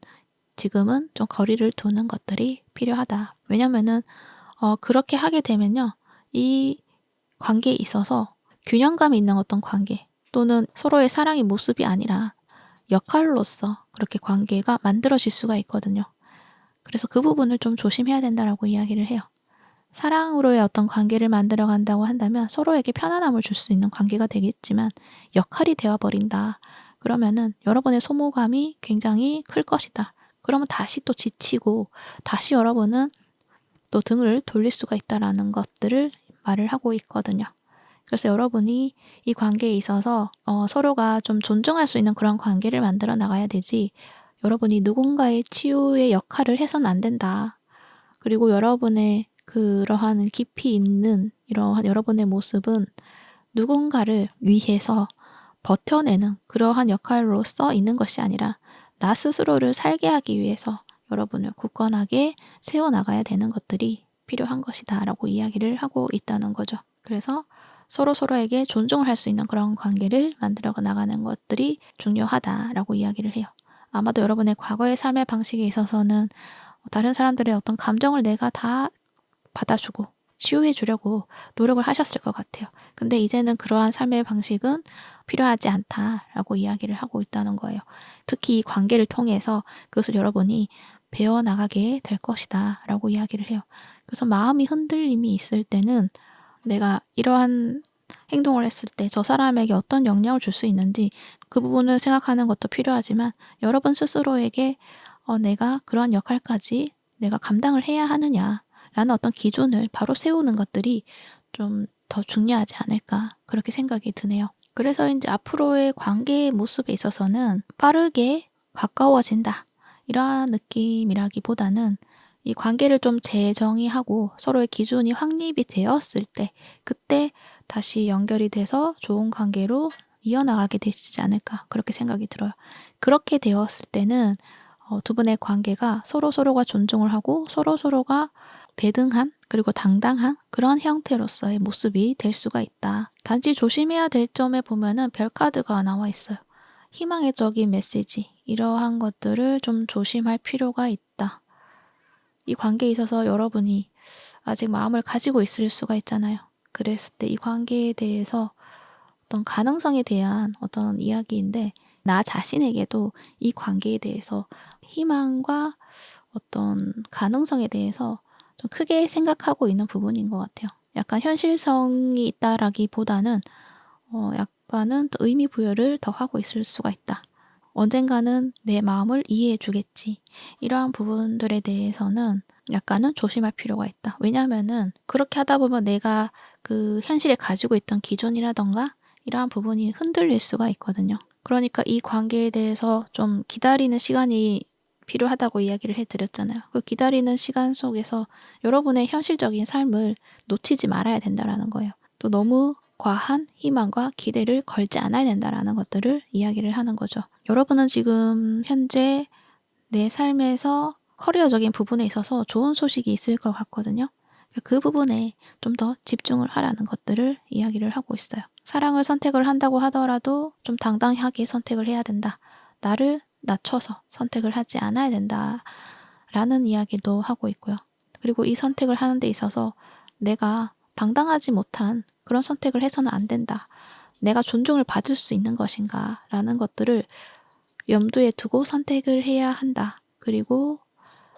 지금은 좀 거리를 두는 것들이 필요하다. 왜냐면은 그렇게 하게 되면요. 이 관계에 있어서 균형감이 있는 어떤 관계 또는 서로의 사랑의 모습이 아니라 역할로서 그렇게 관계가 만들어질 수가 있거든요. 그래서 그 부분을 좀 조심해야 된다라고 이야기를 해요. 사랑으로의 어떤 관계를 만들어 간다고 한다면 서로에게 편안함을 줄 수 있는 관계가 되겠지만 역할이 되어버린다. 그러면은 여러분의 소모감이 굉장히 클 것이다. 그러면 다시 또 지치고 다시 여러분은 또 등을 돌릴 수가 있다라는 것들을 말을 하고 있거든요. 그래서 여러분이 이 관계에 있어서 서로가 좀 존중할 수 있는 그런 관계를 만들어 나가야 되지, 여러분이 누군가의 치유의 역할을 해서는 안 된다. 그리고 여러분의 그러한 깊이 있는 이러한 여러분의 모습은 누군가를 위해서 버텨내는 그러한 역할로서 있는 것이 아니라 나 스스로를 살게 하기 위해서 여러분을 굳건하게 세워나가야 되는 것들이 필요한 것이다 라고 이야기를 하고 있다는 거죠. 그래서 서로에게 존중을 할 수 있는 그런 관계를 만들어 나가는 것들이 중요하다라고 이야기를 해요. 아마도 여러분의 과거의 삶의 방식에 있어서는 다른 사람들의 어떤 감정을 내가 다 받아주고 치유해 주려고 노력을 하셨을 것 같아요. 근데 이제는 그러한 삶의 방식은 필요하지 않다라고 이야기를 하고 있다는 거예요. 특히 이 관계를 통해서 그것을 여러분이 배워나가게 될 것이다 라고 이야기를 해요. 그래서 마음이 흔들림이 있을 때는 내가 이러한 행동을 했을 때 저 사람에게 어떤 영향을 줄 수 있는지 그 부분을 생각하는 것도 필요하지만 여러분 스스로에게 내가 그러한 역할까지 내가 감당을 해야 하느냐라는 어떤 기준을 바로 세우는 것들이 좀 더 중요하지 않을까 그렇게 생각이 드네요. 그래서 이제 앞으로의 관계의 모습에 있어서는 빠르게 가까워진다 이러한 느낌이라기보다는 이 관계를 좀 재정의하고 서로의 기준이 확립이 되었을 때 그때 다시 연결이 돼서 좋은 관계로 이어나가게 되시지 않을까 그렇게 생각이 들어요. 그렇게 되었을 때는 두 분의 관계가 서로가 존중을 하고 서로가 대등한 그리고 당당한 그런 형태로서의 모습이 될 수가 있다. 단지 조심해야 될 점에 보면은 별 카드가 나와 있어요. 희망의 적인 메시지, 이러한 것들을 좀 조심할 필요가 있다. 이 관계에 있어서 여러분이 아직 마음을 가지고 있을 수가 있잖아요. 그랬을 때 이 관계에 대해서 어떤 가능성에 대한 어떤 이야기인데, 나 자신에게도 이 관계에 대해서 희망과 어떤 가능성에 대해서 좀 크게 생각하고 있는 부분인 것 같아요. 약간 현실성이 있다라기보다는 약간은 또 의미 부여를 더 하고 있을 수가 있다. 언젠가는 내 마음을 이해해 주겠지. 이러한 부분들에 대해서는 약간은 조심할 필요가 있다. 왜냐하면은 그렇게 하다 보면 내가 그 현실에 가지고 있던 기준이라던가 이러한 부분이 흔들릴 수가 있거든요. 그러니까 이 관계에 대해서 좀 기다리는 시간이 필요하다고 이야기를 해드렸잖아요. 그 기다리는 시간 속에서 여러분의 현실적인 삶을 놓치지 말아야 된다라는 거예요. 또 너무 과한 희망과 기대를 걸지 않아야 된다라는 것들을 이야기를 하는 거죠. 여러분은 지금 현재 내 삶에서 커리어적인 부분에 있어서 좋은 소식이 있을 것 같거든요. 그 부분에 좀 더 집중을 하라는 것들을 이야기를 하고 있어요. 사랑을 선택을 한다고 하더라도 좀 당당하게 선택을 해야 된다. 나를 낮춰서 선택을 하지 않아야 된다. 라는 이야기도 하고 있고요. 그리고 이 선택을 하는 데 있어서 내가 당당하지 못한 그런 선택을 해서는 안 된다. 내가 존중을 받을 수 있는 것인가 라는 것들을 염두에 두고 선택을 해야 한다. 그리고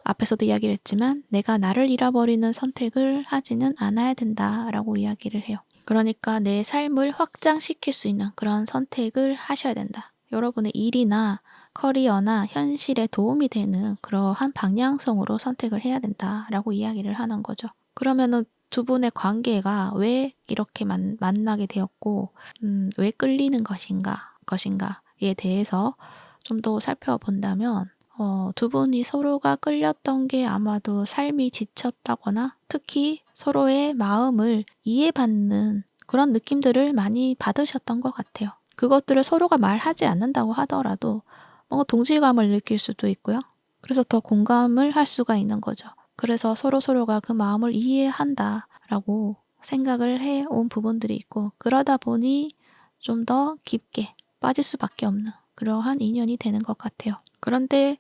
앞에서도 이야기를 했지만 내가 나를 잃어버리는 선택을 하지는 않아야 된다라고 이야기를 해요. 그러니까 내 삶을 확장시킬 수 있는 그런 선택을 하셔야 된다. 여러분의 일이나 커리어나 현실에 도움이 되는 그러한 방향성으로 선택을 해야 된다라고 이야기를 하는 거죠. 그러면은 두 분의 관계가 왜 이렇게 만나게 되었고 왜 끌리는 것인가에 대해서 좀 더 살펴본다면 두 분이 서로가 끌렸던 게 아마도 삶이 지쳤다거나 특히 서로의 마음을 이해받는 그런 느낌들을 많이 받으셨던 것 같아요. 그것들을 서로가 말하지 않는다고 하더라도 뭔가 동질감을 느낄 수도 있고요. 그래서 더 공감을 할 수가 있는 거죠. 그래서 서로가 그 마음을 이해한다라고 생각을 해온 부분들이 있고 그러다 보니 좀 더 깊게 빠질 수밖에 없는 그러한 인연이 되는 것 같아요. 그런데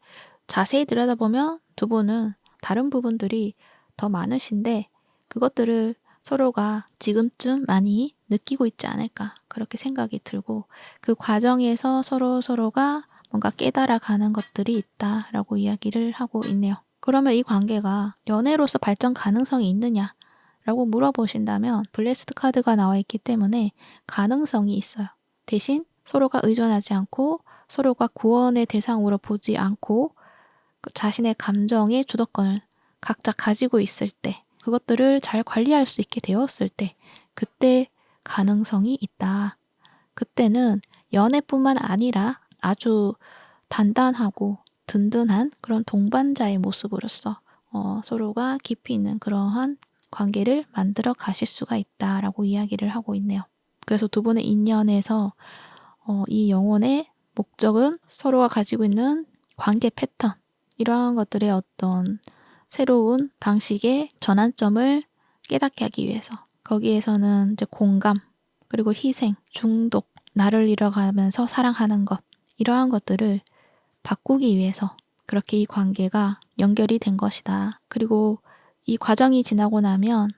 자세히 들여다보면 두 분은 다른 부분들이 더 많으신데 그것들을 서로가 지금쯤 많이 느끼고 있지 않을까 그렇게 생각이 들고 그 과정에서 서로가 뭔가 깨달아가는 것들이 있다라고 이야기를 하고 있네요. 그러면 이 관계가 연애로서 발전 가능성이 있느냐라고 물어보신다면 블레스드 카드가 나와 있기 때문에 가능성이 있어요. 대신 서로가 의존하지 않고 서로가 구원의 대상으로 보지 않고 자신의 감정의 주도권을 각자 가지고 있을 때 그것들을 잘 관리할 수 있게 되었을 때 그때 가능성이 있다. 그때는 연애뿐만 아니라 아주 단단하고 든든한 그런 동반자의 모습으로서 서로가 깊이 있는 그러한 관계를 만들어 가실 수가 있다라고 이야기를 하고 있네요. 그래서 두 분의 인연에서 이 영혼의 목적은 서로가 가지고 있는 관계 패턴 이러한 것들의 어떤 새로운 방식의 전환점을 깨닫게 하기 위해서 거기에서는 이제 공감 그리고 희생, 중독, 나를 잃어가면서 사랑하는 것 이러한 것들을 바꾸기 위해서 그렇게 이 관계가 연결이 된 것이다. 그리고 이 과정이 지나고 나면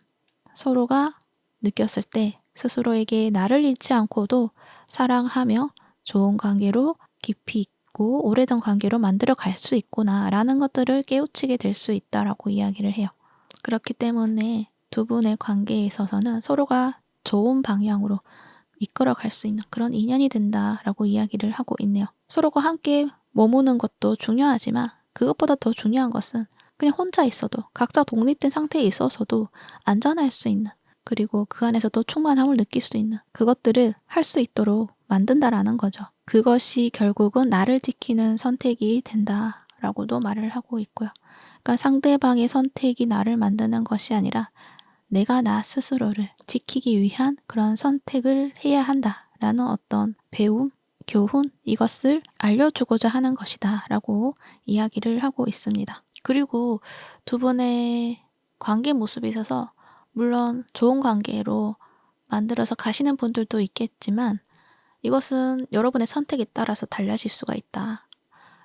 서로가 느꼈을 때 스스로에게 나를 잃지 않고도 사랑하며 좋은 관계로 깊이 있고 오래된 관계로 만들어 갈 수 있구나 라는 것들을 깨우치게 될 수 있다라고 이야기를 해요. 그렇기 때문에 두 분의 관계에 있어서는 서로가 좋은 방향으로 이끌어 갈 수 있는 그런 인연이 된다라고 이야기를 하고 있네요. 서로가 함께 머무는 것도 중요하지만 그것보다 더 중요한 것은 그냥 혼자 있어도 각자 독립된 상태에 있어서도 안전할 수 있는 그리고 그 안에서도 충만함을 느낄 수 있는 그것들을 할 수 있도록 만든다라는 거죠. 그것이 결국은 나를 지키는 선택이 된다라고도 말을 하고 있고요. 그러니까 상대방의 선택이 나를 만드는 것이 아니라 내가 나 스스로를 지키기 위한 그런 선택을 해야 한다라는 어떤 배움, 교훈, 이것을 알려주고자 하는 것이다 라고 이야기를 하고 있습니다. 그리고 두 분의 관계 모습에 있어서 물론 좋은 관계로 만들어서 가시는 분들도 있겠지만 이것은 여러분의 선택에 따라서 달라질 수가 있다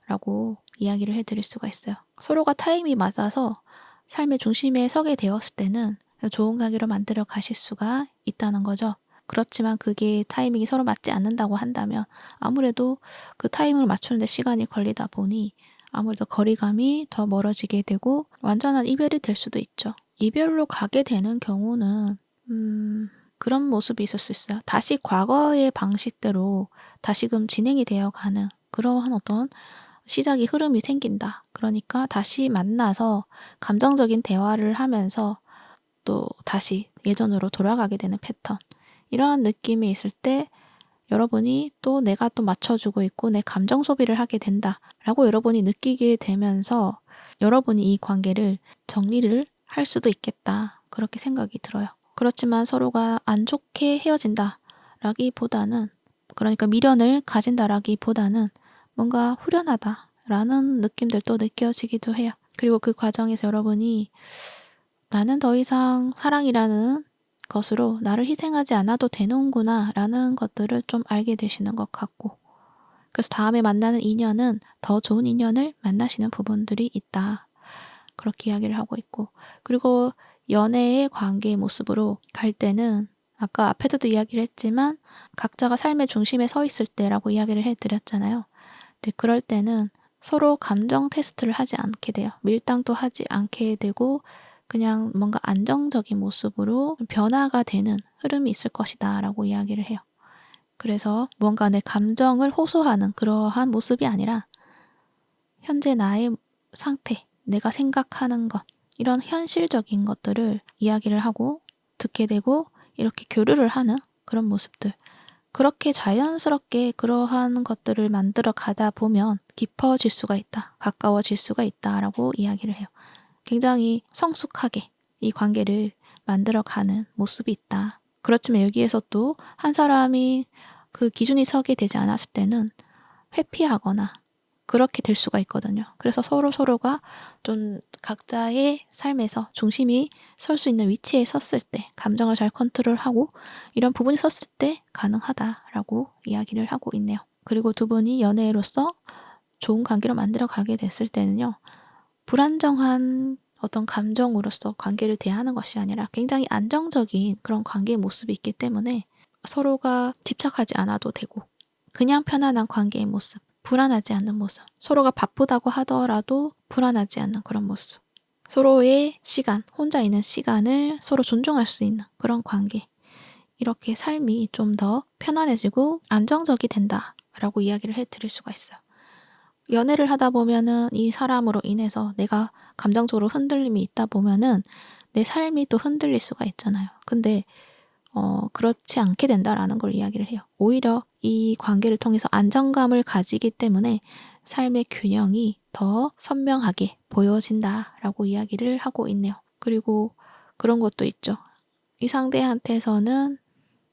라고 이야기를 해드릴 수가 있어요. 서로가 타임이 맞아서 삶의 중심에 서게 되었을 때는 좋은 관계로 만들어 가실 수가 있다는 거죠. 그렇지만 그게 타이밍이 서로 맞지 않는다고 한다면 아무래도 그 타이밍을 맞추는데 시간이 걸리다 보니 아무래도 거리감이 더 멀어지게 되고 완전한 이별이 될 수도 있죠. 이별로 가게 되는 경우는 그런 모습이 있을 수 있어요. 다시 과거의 방식대로 다시금 진행이 되어가는 그러한 어떤 시작이 흐름이 생긴다. 그러니까 다시 만나서 감정적인 대화를 하면서 또 다시 예전으로 돌아가게 되는 패턴. 이러한 느낌이 있을 때 여러분이 또 내가 또 맞춰주고 있고 내 감정 소비를 하게 된다 라고 여러분이 느끼게 되면서 여러분이 이 관계를 정리를 할 수도 있겠다 그렇게 생각이 들어요. 그렇지만 서로가 안 좋게 헤어진다 라기보다는 그러니까 미련을 가진다라기보다는 뭔가 후련하다 라는 느낌들도 느껴지기도 해요. 그리고 그 과정에서 여러분이 나는 더 이상 사랑이라는 것으로 나를 희생하지 않아도 되는구나 라는 것들을 좀 알게 되시는 것 같고 그래서 다음에 만나는 인연은 더 좋은 인연을 만나시는 부분들이 있다. 그렇게 이야기를 하고 있고 그리고 연애의 관계의 모습으로 갈 때는 아까 앞에서도 이야기를 했지만 각자가 삶의 중심에 서 있을 때라고 이야기를 해드렸잖아요. 근데 그럴 때는 서로 감정 테스트를 하지 않게 돼요. 밀당도 하지 않게 되고 그냥 뭔가 안정적인 모습으로 변화가 되는 흐름이 있을 것이다 라고 이야기를 해요. 그래서 뭔가 내 감정을 호소하는 그러한 모습이 아니라 현재 나의 상태, 내가 생각하는 것 이런 현실적인 것들을 이야기를 하고 듣게 되고 이렇게 교류를 하는 그런 모습들 그렇게 자연스럽게 그러한 것들을 만들어 가다 보면 깊어질 수가 있다, 가까워질 수가 있다라고 이야기를 해요. 굉장히 성숙하게 이 관계를 만들어가는 모습이 있다. 그렇지만 여기에서 또 한 사람이 그 기준이 서게 되지 않았을 때는 회피하거나 그렇게 될 수가 있거든요. 그래서 서로가 좀 각자의 삶에서 중심이 설 수 있는 위치에 섰을 때 감정을 잘 컨트롤하고 이런 부분이 섰을 때 가능하다라고 이야기를 하고 있네요. 그리고 두 분이 연애로서 좋은 관계로 만들어 가게 됐을 때는요. 불안정한 어떤 감정으로서 관계를 대하는 것이 아니라 굉장히 안정적인 그런 관계의 모습이 있기 때문에 서로가 집착하지 않아도 되고 그냥 편안한 관계의 모습, 불안하지 않는 모습, 서로가 바쁘다고 하더라도 불안하지 않는 그런 모습, 서로의 시간, 혼자 있는 시간을 서로 존중할 수 있는 그런 관계, 이렇게 삶이 좀 더 편안해지고 안정적이 된다라고 이야기를 해드릴 수가 있어요. 연애를 하다 보면은 이 사람으로 인해서 내가 감정적으로 흔들림이 있다 보면은 내 삶이 또 흔들릴 수가 있잖아요. 근데 그렇지 않게 된다라는 걸 이야기를 해요. 오히려 이 관계를 통해서 안정감을 가지기 때문에 삶의 균형이 더 선명하게 보여진다라고 이야기를 하고 있네요. 그리고 그런 것도 있죠. 이 상대한테서는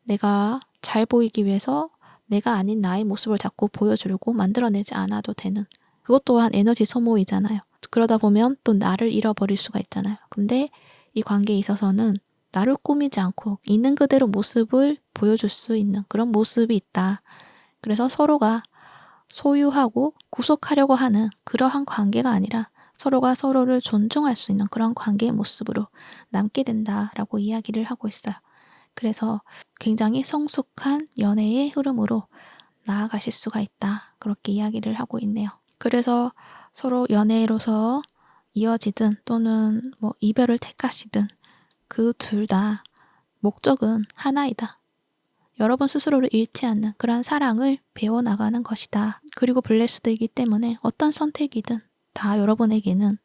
내가 잘 보이기 위해서 내가 아닌 나의 모습을 자꾸 보여주려고 만들어내지 않아도 되는 그것 또한 에너지 소모이잖아요. 그러다 보면 또 나를 잃어버릴 수가 있잖아요. 근데 이 관계에 있어서는 나를 꾸미지 않고 있는 그대로 모습을 보여줄 수 있는 그런 모습이 있다. 그래서 서로가 소유하고 구속하려고 하는 그러한 관계가 아니라 서로가 서로를 존중할 수 있는 그런 관계의 모습으로 남게 된다라고 이야기를 하고 있어요. 그래서 굉장히 성숙한 연애의 흐름으로 나아가실 수가 있다. 그렇게 이야기를 하고 있네요. 그래서 서로 연애로서 이어지든 또는 뭐 이별을 택하시든 그 둘 다 목적은 하나이다. 여러분 스스로를 잃지 않는 그러한 사랑을 배워나가는 것이다. 그리고 블레스드이기 때문에 어떤 선택이든 다 여러분에게는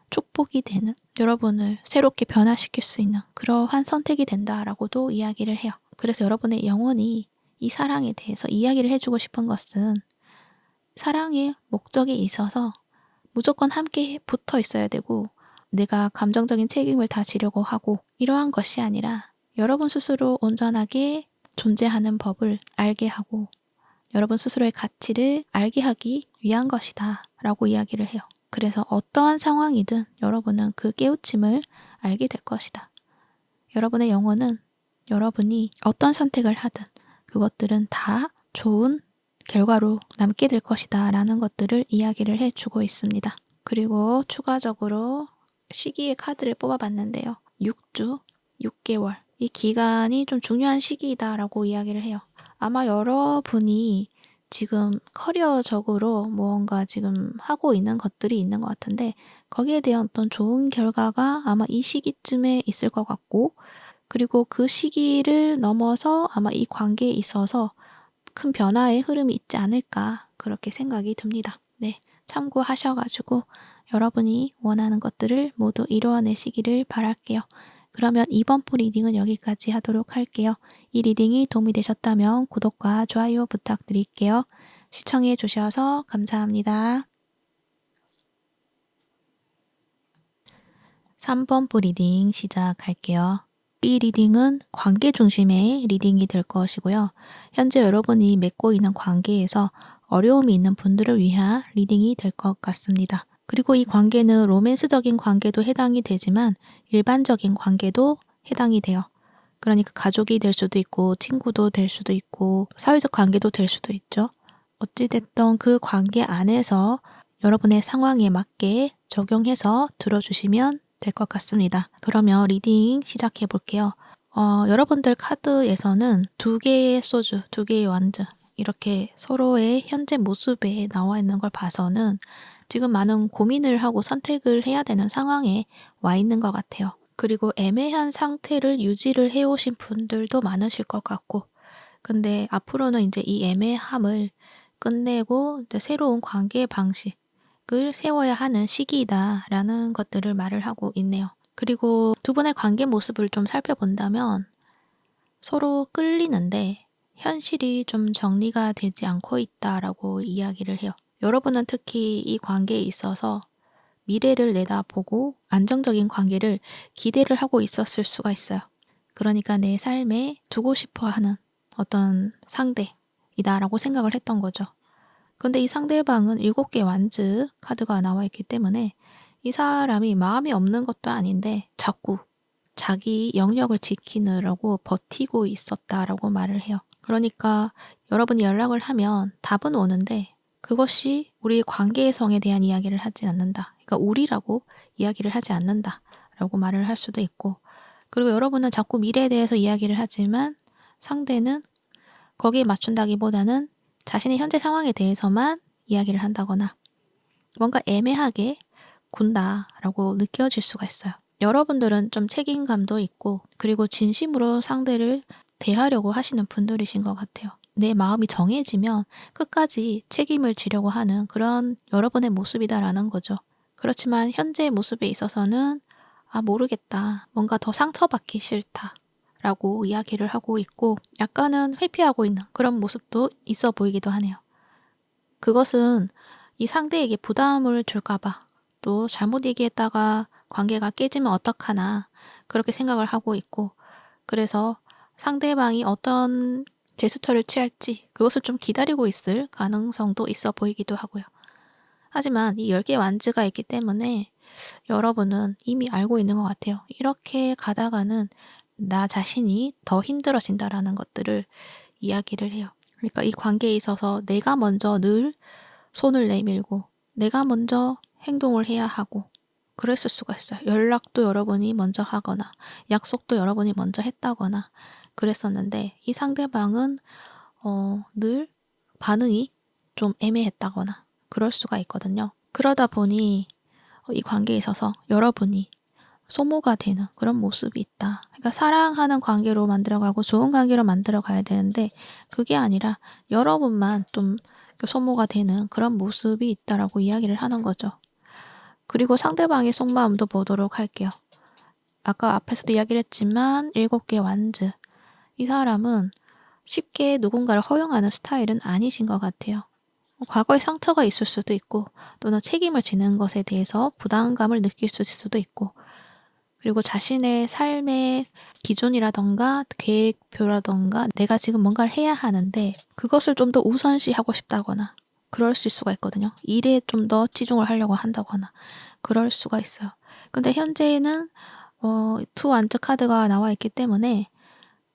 축복이 되는 여러분을 새롭게 변화시킬 수 있는 그러한 선택이 된다라고도 이야기를 해요. 그래서 여러분의 영혼이 이 사랑에 대해서 이야기를 해주고 싶은 것은 사랑의 목적이 있어서 무조건 함께 붙어 있어야 되고 내가 감정적인 책임을 다 지려고 하고 이러한 것이 아니라 여러분 스스로 온전하게 존재하는 법을 알게 하고 여러분 스스로의 가치를 알게 하기 위한 것이다 라고 이야기를 해요. 그래서 어떠한 상황이든 여러분은 그 깨우침을 알게 될 것이다. 여러분의 영혼은 여러분이 어떤 선택을 하든 그것들은 다 좋은 결과로 남게 될 것이다 라는 것들을 이야기를 해주고 있습니다. 그리고 추가적으로 시기의 카드를 뽑아봤는데요. 6주, 6개월. 이 기간이 좀 중요한 시기이다라고 이야기를 해요. 아마 여러분이 지금 커리어적으로 무언가 지금 하고 있는 것들이 있는 것 같은데 거기에 대한 어떤 좋은 결과가 아마 이 시기쯤에 있을 것 같고 그리고 그 시기를 넘어서 아마 이 관계에 있어서 큰 변화의 흐름이 있지 않을까 그렇게 생각이 듭니다. 네, 참고하셔가지고 여러분이 원하는 것들을 모두 이루어내시기를 바랄게요. 그러면 이번 부 리딩은 여기까지 하도록 할게요. 이 리딩이 도움이 되셨다면 구독과 좋아요 부탁드릴게요. 시청해 주셔서 감사합니다. 3번 부 리딩 시작할게요. 이 리딩은 관계 중심의 리딩이 될 것이고요. 현재 여러분이 맺고 있는 관계에서 어려움이 있는 분들을 위한 리딩이 될 것 같습니다. 그리고 이 관계는 로맨스적인 관계도 해당이 되지만 일반적인 관계도 해당이 돼요. 그러니까 가족이 될 수도 있고 친구도 될 수도 있고 사회적 관계도 될 수도 있죠. 어찌됐든 그 관계 안에서 여러분의 상황에 맞게 적용해서 들어주시면 될 것 같습니다. 그러면 리딩 시작해 볼게요. 여러분들 카드에서는 2개의 소주, 2개의 완즈 이렇게 서로의 현재 모습에 나와 있는 걸 봐서는 지금 많은 고민을 하고 선택을 해야 되는 상황에 와 있는 것 같아요. 그리고 애매한 상태를 유지를 해오신 분들도 많으실 것 같고 근데 앞으로는 이제 이 애매함을 끝내고 이제 새로운 관계 방식을 세워야 하는 시기이다라는 것들을 말을 하고 있네요. 그리고 두 분의 관계 모습을 좀 살펴본다면 서로 끌리는데 현실이 좀 정리가 되지 않고 있다라고 이야기를 해요. 여러분은 특히 이 관계에 있어서 미래를 내다보고 안정적인 관계를 기대를 하고 있었을 수가 있어요. 그러니까 내 삶에 두고 싶어 하는 어떤 상대이다라고 생각을 했던 거죠. 근데 이 상대방은 7개 완즈 카드가 나와 있기 때문에 이 사람이 마음이 없는 것도 아닌데 자꾸 자기 영역을 지키느라고 버티고 있었다라고 말을 해요. 그러니까 여러분이 연락을 하면 답은 오는데 그것이 우리의 관계성에 대한 이야기를 하지 않는다. 그러니까 우리라고 이야기를 하지 않는다라고 말을 할 수도 있고 그리고 여러분은 자꾸 미래에 대해서 이야기를 하지만 상대는 거기에 맞춘다기보다는 자신의 현재 상황에 대해서만 이야기를 한다거나 뭔가 애매하게 군다라고 느껴질 수가 있어요. 여러분들은 좀 책임감도 있고 그리고 진심으로 상대를 대하려고 하시는 분들이신 것 같아요. 내 마음이 정해지면 끝까지 책임을 지려고 하는 그런 여러분의 모습이다라는 거죠. 그렇지만 현재의 모습에 있어서는 모르겠다. 뭔가 더 상처받기 싫다. 라고 이야기를 하고 있고 약간은 회피하고 있는 그런 모습도 있어 보이기도 하네요. 그것은 이 상대에게 부담을 줄까봐 또 잘못 얘기했다가 관계가 깨지면 어떡하나 그렇게 생각을 하고 있고 그래서 상대방이 어떤 제스처를 취할지 그것을 좀 기다리고 있을 가능성도 있어 보이기도 하고요. 하지만 이 10개 완즈가 있기 때문에 여러분은 이미 알고 있는 것 같아요. 이렇게 가다가는 나 자신이 더 힘들어진다라는 것들을 이야기를 해요. 그러니까 이 관계에 있어서 내가 먼저 늘 손을 내밀고 내가 먼저 행동을 해야 하고 그랬을 수가 있어요. 연락도 여러분이 먼저 하거나 약속도 여러분이 먼저 했다거나 그랬었는데 이 상대방은 늘 반응이 좀 애매했다거나 그럴 수가 있거든요. 그러다 보니 이 관계에 있어서 여러분이 소모가 되는 그런 모습이 있다. 그러니까 사랑하는 관계로 만들어가고 좋은 관계로 만들어가야 되는데 그게 아니라 여러분만 좀 소모가 되는 그런 모습이 있다라고 이야기를 하는 거죠. 그리고 상대방의 속마음도 보도록 할게요. 아까 앞에서도 이야기를 했지만 7개 완즈. 이 사람은 쉽게 누군가를 허용하는 스타일은 아니신 것 같아요. 과거의 상처가 있을 수도 있고 또는 책임을 지는 것에 대해서 부담감을 느낄 수도 있고 그리고 자신의 삶의 기준이라던가 계획표라던가 내가 지금 뭔가를 해야 하는데 그것을 좀 더 우선시하고 싶다거나 그럴 수가 있거든요. 일에 좀 더 치중을 하려고 한다거나 그럴 수가 있어요. 근데 현재는 투 완즈 카드가 나와 있기 때문에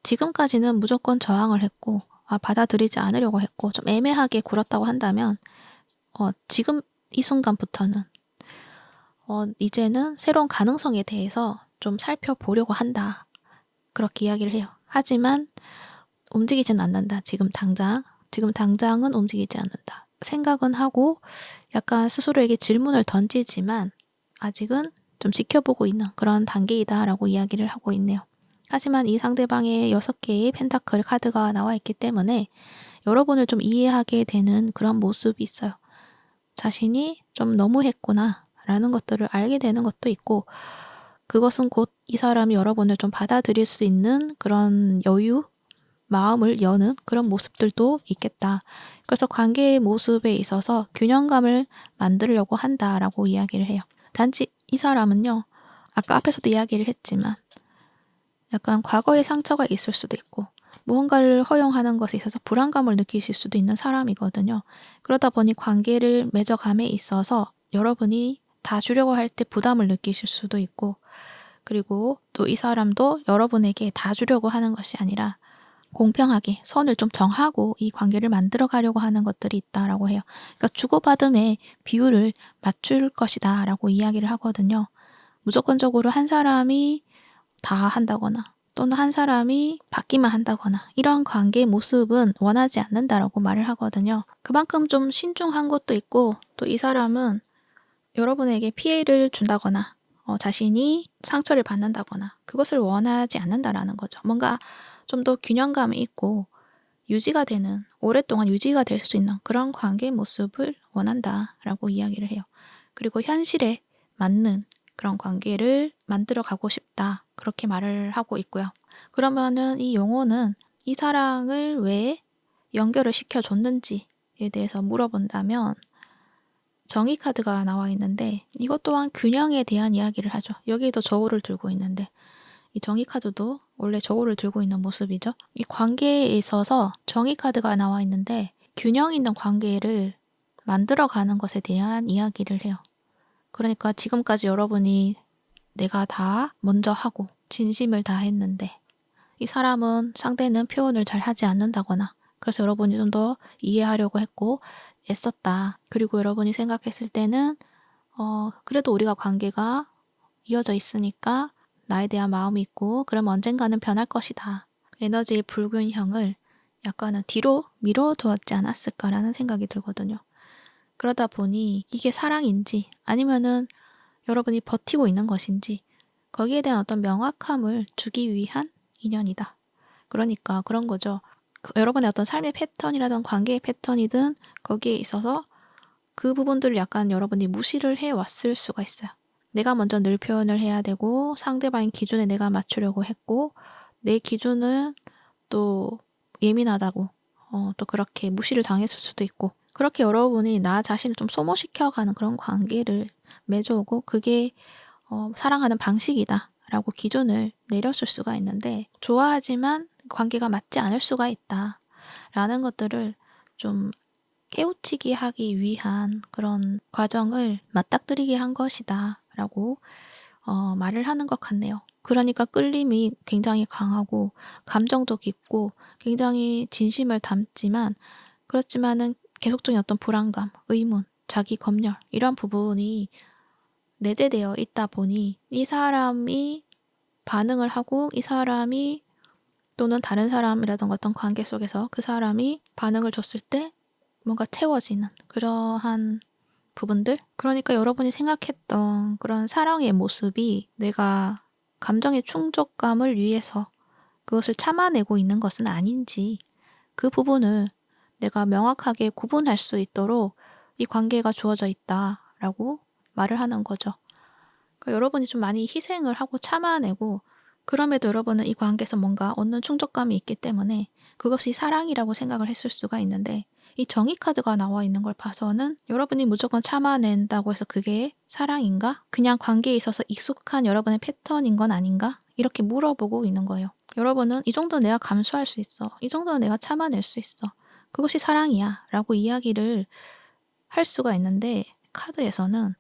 지금까지는 무조건 저항을 했고 받아들이지 않으려고 했고 좀 애매하게 굴었다고 한다면 지금 이 순간부터는 이제는 새로운 가능성에 대해서 좀 살펴보려고 한다. 그렇게 이야기를 해요. 하지만 움직이진 않는다. 지금 당장은 움직이지 않는다. 생각은 하고 약간 스스로에게 질문을 던지지만 아직은 좀 지켜보고 있는 그런 단계이다라고 이야기를 하고 있네요. 하지만 이 상대방의 6개의 펜타클 카드가 나와 있기 때문에 여러분을 좀 이해하게 되는 그런 모습이 있어요. 자신이 좀 너무했구나 라는 것들을 알게 되는 것도 있고 그것은 곧 이 사람이 여러분을 좀 받아들일 수 있는 그런 여유, 마음을 여는 그런 모습들도 있겠다. 그래서 관계의 모습에 있어서 균형감을 만들려고 한다라고 이야기를 해요. 단지 이 사람은요. 아까 앞에서도 이야기를 했지만 약간 과거의 상처가 있을 수도 있고 무언가를 허용하는 것에 있어서 불안감을 느끼실 수도 있는 사람이거든요. 그러다 보니 관계를 맺어감에 있어서 여러분이 다 주려고 할 때 부담을 느끼실 수도 있고 그리고 또 이 사람도 여러분에게 다 주려고 하는 것이 아니라 공평하게 선을 좀 정하고 이 관계를 만들어 가려고 하는 것들이 있다라고 해요. 그러니까 주고받음의 비율을 맞출 것이다 라고 이야기를 하거든요. 무조건적으로 한 사람이 다 한다거나 또는 한 사람이 받기만 한다거나 이런 관계의 모습은 원하지 않는다라고 말을 하거든요. 그만큼 좀 신중한 것도 있고 또 이 사람은 여러분에게 피해를 준다거나 자신이 상처를 받는다거나 그것을 원하지 않는다라는 거죠. 뭔가 좀 더 균형감이 있고 유지가 되는 오랫동안 유지가 될 수 있는 그런 관계의 모습을 원한다라고 이야기를 해요. 그리고 현실에 맞는 그런 관계를 만들어 가고 싶다. 그렇게 말을 하고 있고요. 그러면은 이 용어는 이 사랑을 왜 연결을 시켜줬는지에 대해서 물어본다면 정의 카드가 나와 있는데 이것 또한 균형에 대한 이야기를 하죠. 여기에도 저울을 들고 있는데 이 정의 카드도 원래 저울을 들고 있는 모습이죠. 이 관계에 있어서 정의 카드가 나와 있는데 균형 있는 관계를 만들어가는 것에 대한 이야기를 해요. 그러니까 지금까지 여러분이 내가 다 먼저 하고 진심을 다했는데 이 사람은 상대는 표현을 잘 하지 않는다거나 그래서 여러분이 좀 더 이해하려고 했고 애썼다. 그리고 여러분이 생각했을 때는 그래도 우리가 관계가 이어져 있으니까 나에 대한 마음이 있고 그러면 언젠가는 변할 것이다. 에너지의 불균형을 약간은 뒤로 미뤄두었지 않았을까라는 생각이 들거든요. 그러다 보니 이게 사랑인지 아니면은 여러분이 버티고 있는 것인지 거기에 대한 어떤 명확함을 주기 위한 인연이다. 그러니까 그런 거죠. 여러분의 어떤 삶의 패턴이라든 관계의 패턴이든 거기에 있어서 그 부분들을 약간 여러분이 무시를 해왔을 수가 있어요. 내가 먼저 늘 표현을 해야 되고 상대방의 기준에 내가 맞추려고 했고 내 기준은 또 예민하다고 또 그렇게 무시를 당했을 수도 있고 그렇게 여러분이 나 자신을 좀 소모시켜가는 그런 관계를 맺어오고 그게 사랑하는 방식이다 라고 기준을 내렸을 수가 있는데 좋아하지만 관계가 맞지 않을 수가 있다 라는 것들을 좀 깨우치게 하기 위한 그런 과정을 맞닥뜨리게 한 것이다 라고 말을 하는 것 같네요. 그러니까 끌림이 굉장히 강하고 감정도 깊고 굉장히 진심을 담지만 그렇지만은 계속적인 어떤 불안감, 의문, 자기 검열 이런 부분이 내재되어 있다 보니 이 사람이 반응을 하고 이 사람이 또는 다른 사람이라던가 어떤 관계 속에서 그 사람이 반응을 줬을 때 뭔가 채워지는 그러한 부분들? 그러니까 여러분이 생각했던 그런 사랑의 모습이 내가 감정의 충족감을 위해서 그것을 참아내고 있는 것은 아닌지 그 부분을 내가 명확하게 구분할 수 있도록 이 관계가 주어져 있다라고 말을 하는 거죠. 그러니까 여러분이 좀 많이 희생을 하고 참아내고 그럼에도 여러분은 이 관계에서 뭔가 얻는 충족감이 있기 때문에 그것이 사랑이라고 생각을 했을 수가 있는데 이 정의 카드가 나와 있는 걸 봐서는 여러분이 무조건 참아낸다고 해서 그게 사랑인가? 그냥 관계에 있어서 익숙한 여러분의 패턴인 건 아닌가? 이렇게 물어보고 있는 거예요. 여러분은 이 정도는 내가 감수할 수 있어. 이 정도는 내가 참아낼 수 있어. 그것이 사랑이야. 라고 이야기를 할 수가 있는데 카드에서는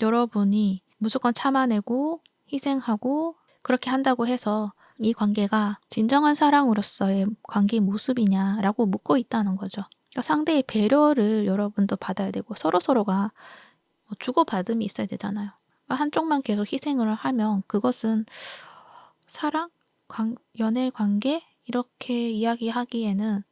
여러분이 무조건 참아내고 희생하고 그렇게 한다고 해서 이 관계가 진정한 사랑으로서의 관계의 모습이냐라고 묻고 있다는 거죠. 그러니까 상대의 배려를 여러분도 받아야 되고 서로서로가 주고받음이 있어야 되잖아요. 그러니까 한쪽만 계속 희생을 하면 그것은 사랑? 연애 관계? 이렇게 이야기하기에는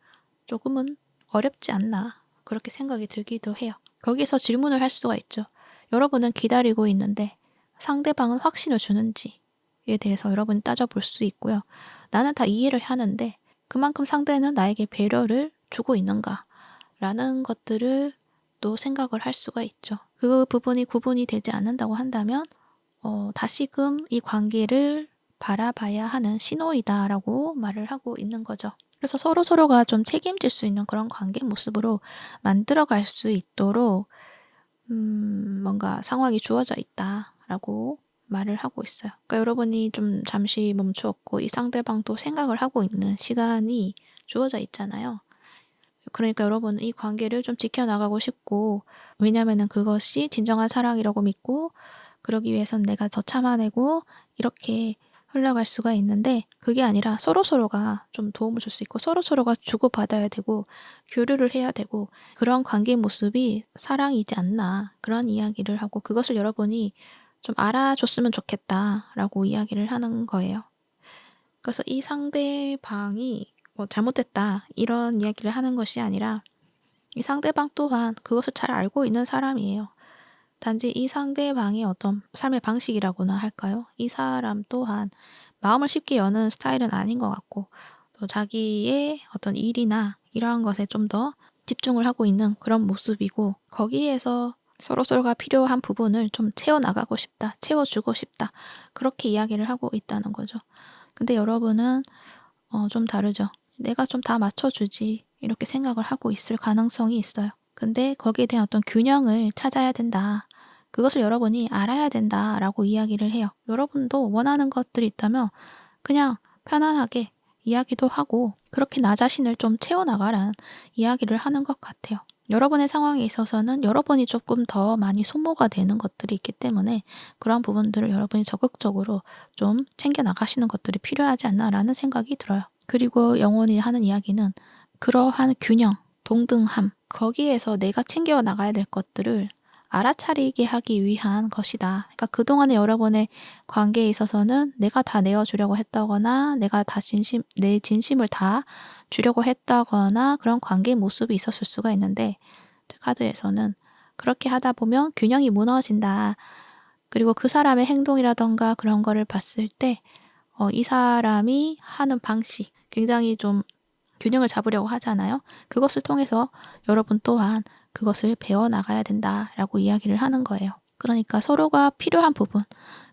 조금은 어렵지 않나 그렇게 생각이 들기도 해요. 거기서 질문을 할 수가 있죠. 여러분은 기다리고 있는데 상대방은 확신을 주는지에 대해서 여러분이 따져볼 수 있고요. 나는 다 이해를 하는데 그만큼 상대는 나에게 배려를 주고 있는가 라는 것들을 또 생각을 할 수가 있죠. 그 부분이 구분이 되지 않는다고 한다면 다시금 이 관계를 바라봐야 하는 신호이다라고 말을 하고 있는 거죠. 그래서 서로서로가 좀 책임질 수 있는 그런 관계 모습으로 만들어갈 수 있도록 뭔가 상황이 주어져 있다라고 말을 하고 있어요. 그러니까 여러분이 좀 잠시 멈추었고 이 상대방도 생각을 하고 있는 시간이 주어져 있잖아요. 그러니까 여러분은 이 관계를 좀 지켜나가고 싶고 왜냐면은 그것이 진정한 사랑이라고 믿고 그러기 위해선 내가 더 참아내고 이렇게 흘러갈 수가 있는데 그게 아니라 서로서로가 좀 도움을 줄 수 있고 서로서로가 주고받아야 되고 교류를 해야 되고 그런 관계 모습이 사랑이지 않나 그런 이야기를 하고 그것을 여러분이 좀 알아줬으면 좋겠다라고 이야기를 하는 거예요. 그래서 이 상대방이 잘못됐다 이런 이야기를 하는 것이 아니라 이 상대방 또한 그것을 잘 알고 있는 사람이에요. 단지 이 상대방의 어떤 삶의 방식이라고나 할까요? 이 사람 또한 마음을 쉽게 여는 스타일은 아닌 것 같고 또 자기의 어떤 일이나 이러한 것에 좀 더 집중을 하고 있는 그런 모습이고 거기에서 서로서로가 필요한 부분을 좀 채워나가고 싶다, 채워주고 싶다 그렇게 이야기를 하고 있다는 거죠. 근데 여러분은 좀 다르죠. 내가 좀 다 맞춰주지 이렇게 생각을 하고 있을 가능성이 있어요. 근데 거기에 대한 어떤 균형을 찾아야 된다. 그것을 여러분이 알아야 된다라고 이야기를 해요. 여러분도 원하는 것들이 있다면 그냥 편안하게 이야기도 하고 그렇게 나 자신을 좀 채워나가라는 이야기를 하는 것 같아요. 여러분의 상황에 있어서는 여러분이 조금 더 많이 소모가 되는 것들이 있기 때문에 그런 부분들을 여러분이 적극적으로 좀 챙겨나가시는 것들이 필요하지 않나라는 생각이 들어요. 그리고 영혼이 하는 이야기는 그러한 균형, 동등함, 거기에서 내가 챙겨나가야 될 것들을 알아차리게 하기 위한 것이다. 그러니까 그동안의 여러분의 관계에 있어서는 내가 다 내어주려고 했다거나 내가 다 내 진심을 다 주려고 했다거나 그런 관계의 모습이 있었을 수가 있는데 카드에서는 그렇게 하다 보면 균형이 무너진다. 그리고 그 사람의 행동이라던가 그런 거를 봤을 때 이 사람이 하는 방식 굉장히 좀 균형을 잡으려고 하잖아요. 그것을 통해서 여러분 또한 그것을 배워나가야 된다라고 이야기를 하는 거예요. 그러니까 서로가 필요한 부분,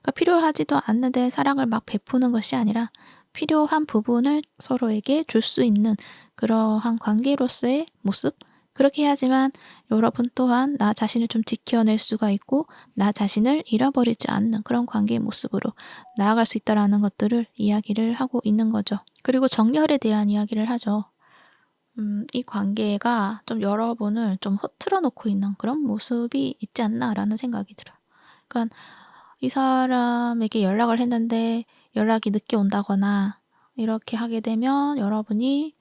그러니까 필요하지도 않는데 사랑을 막 베푸는 것이 아니라 필요한 부분을 서로에게 줄 수 있는 그러한 관계로서의 모습, 그렇게 해야지만 여러분 또한 나 자신을 좀 지켜낼 수가 있고 나 자신을 잃어버리지 않는 그런 관계의 모습으로 나아갈 수 있다는 것들을 이야기를 하고 있는 거죠. 그리고 정열에 대한 이야기를 하죠. 이 관계가 좀 여러분을 좀 흐트러 놓고 있는 그런 모습이 있지 않나라는 생각이 들어요. 그러니까 이 사람에게 연락을 했는데 연락이 늦게 온다거나 이렇게 하게 되면 여러분이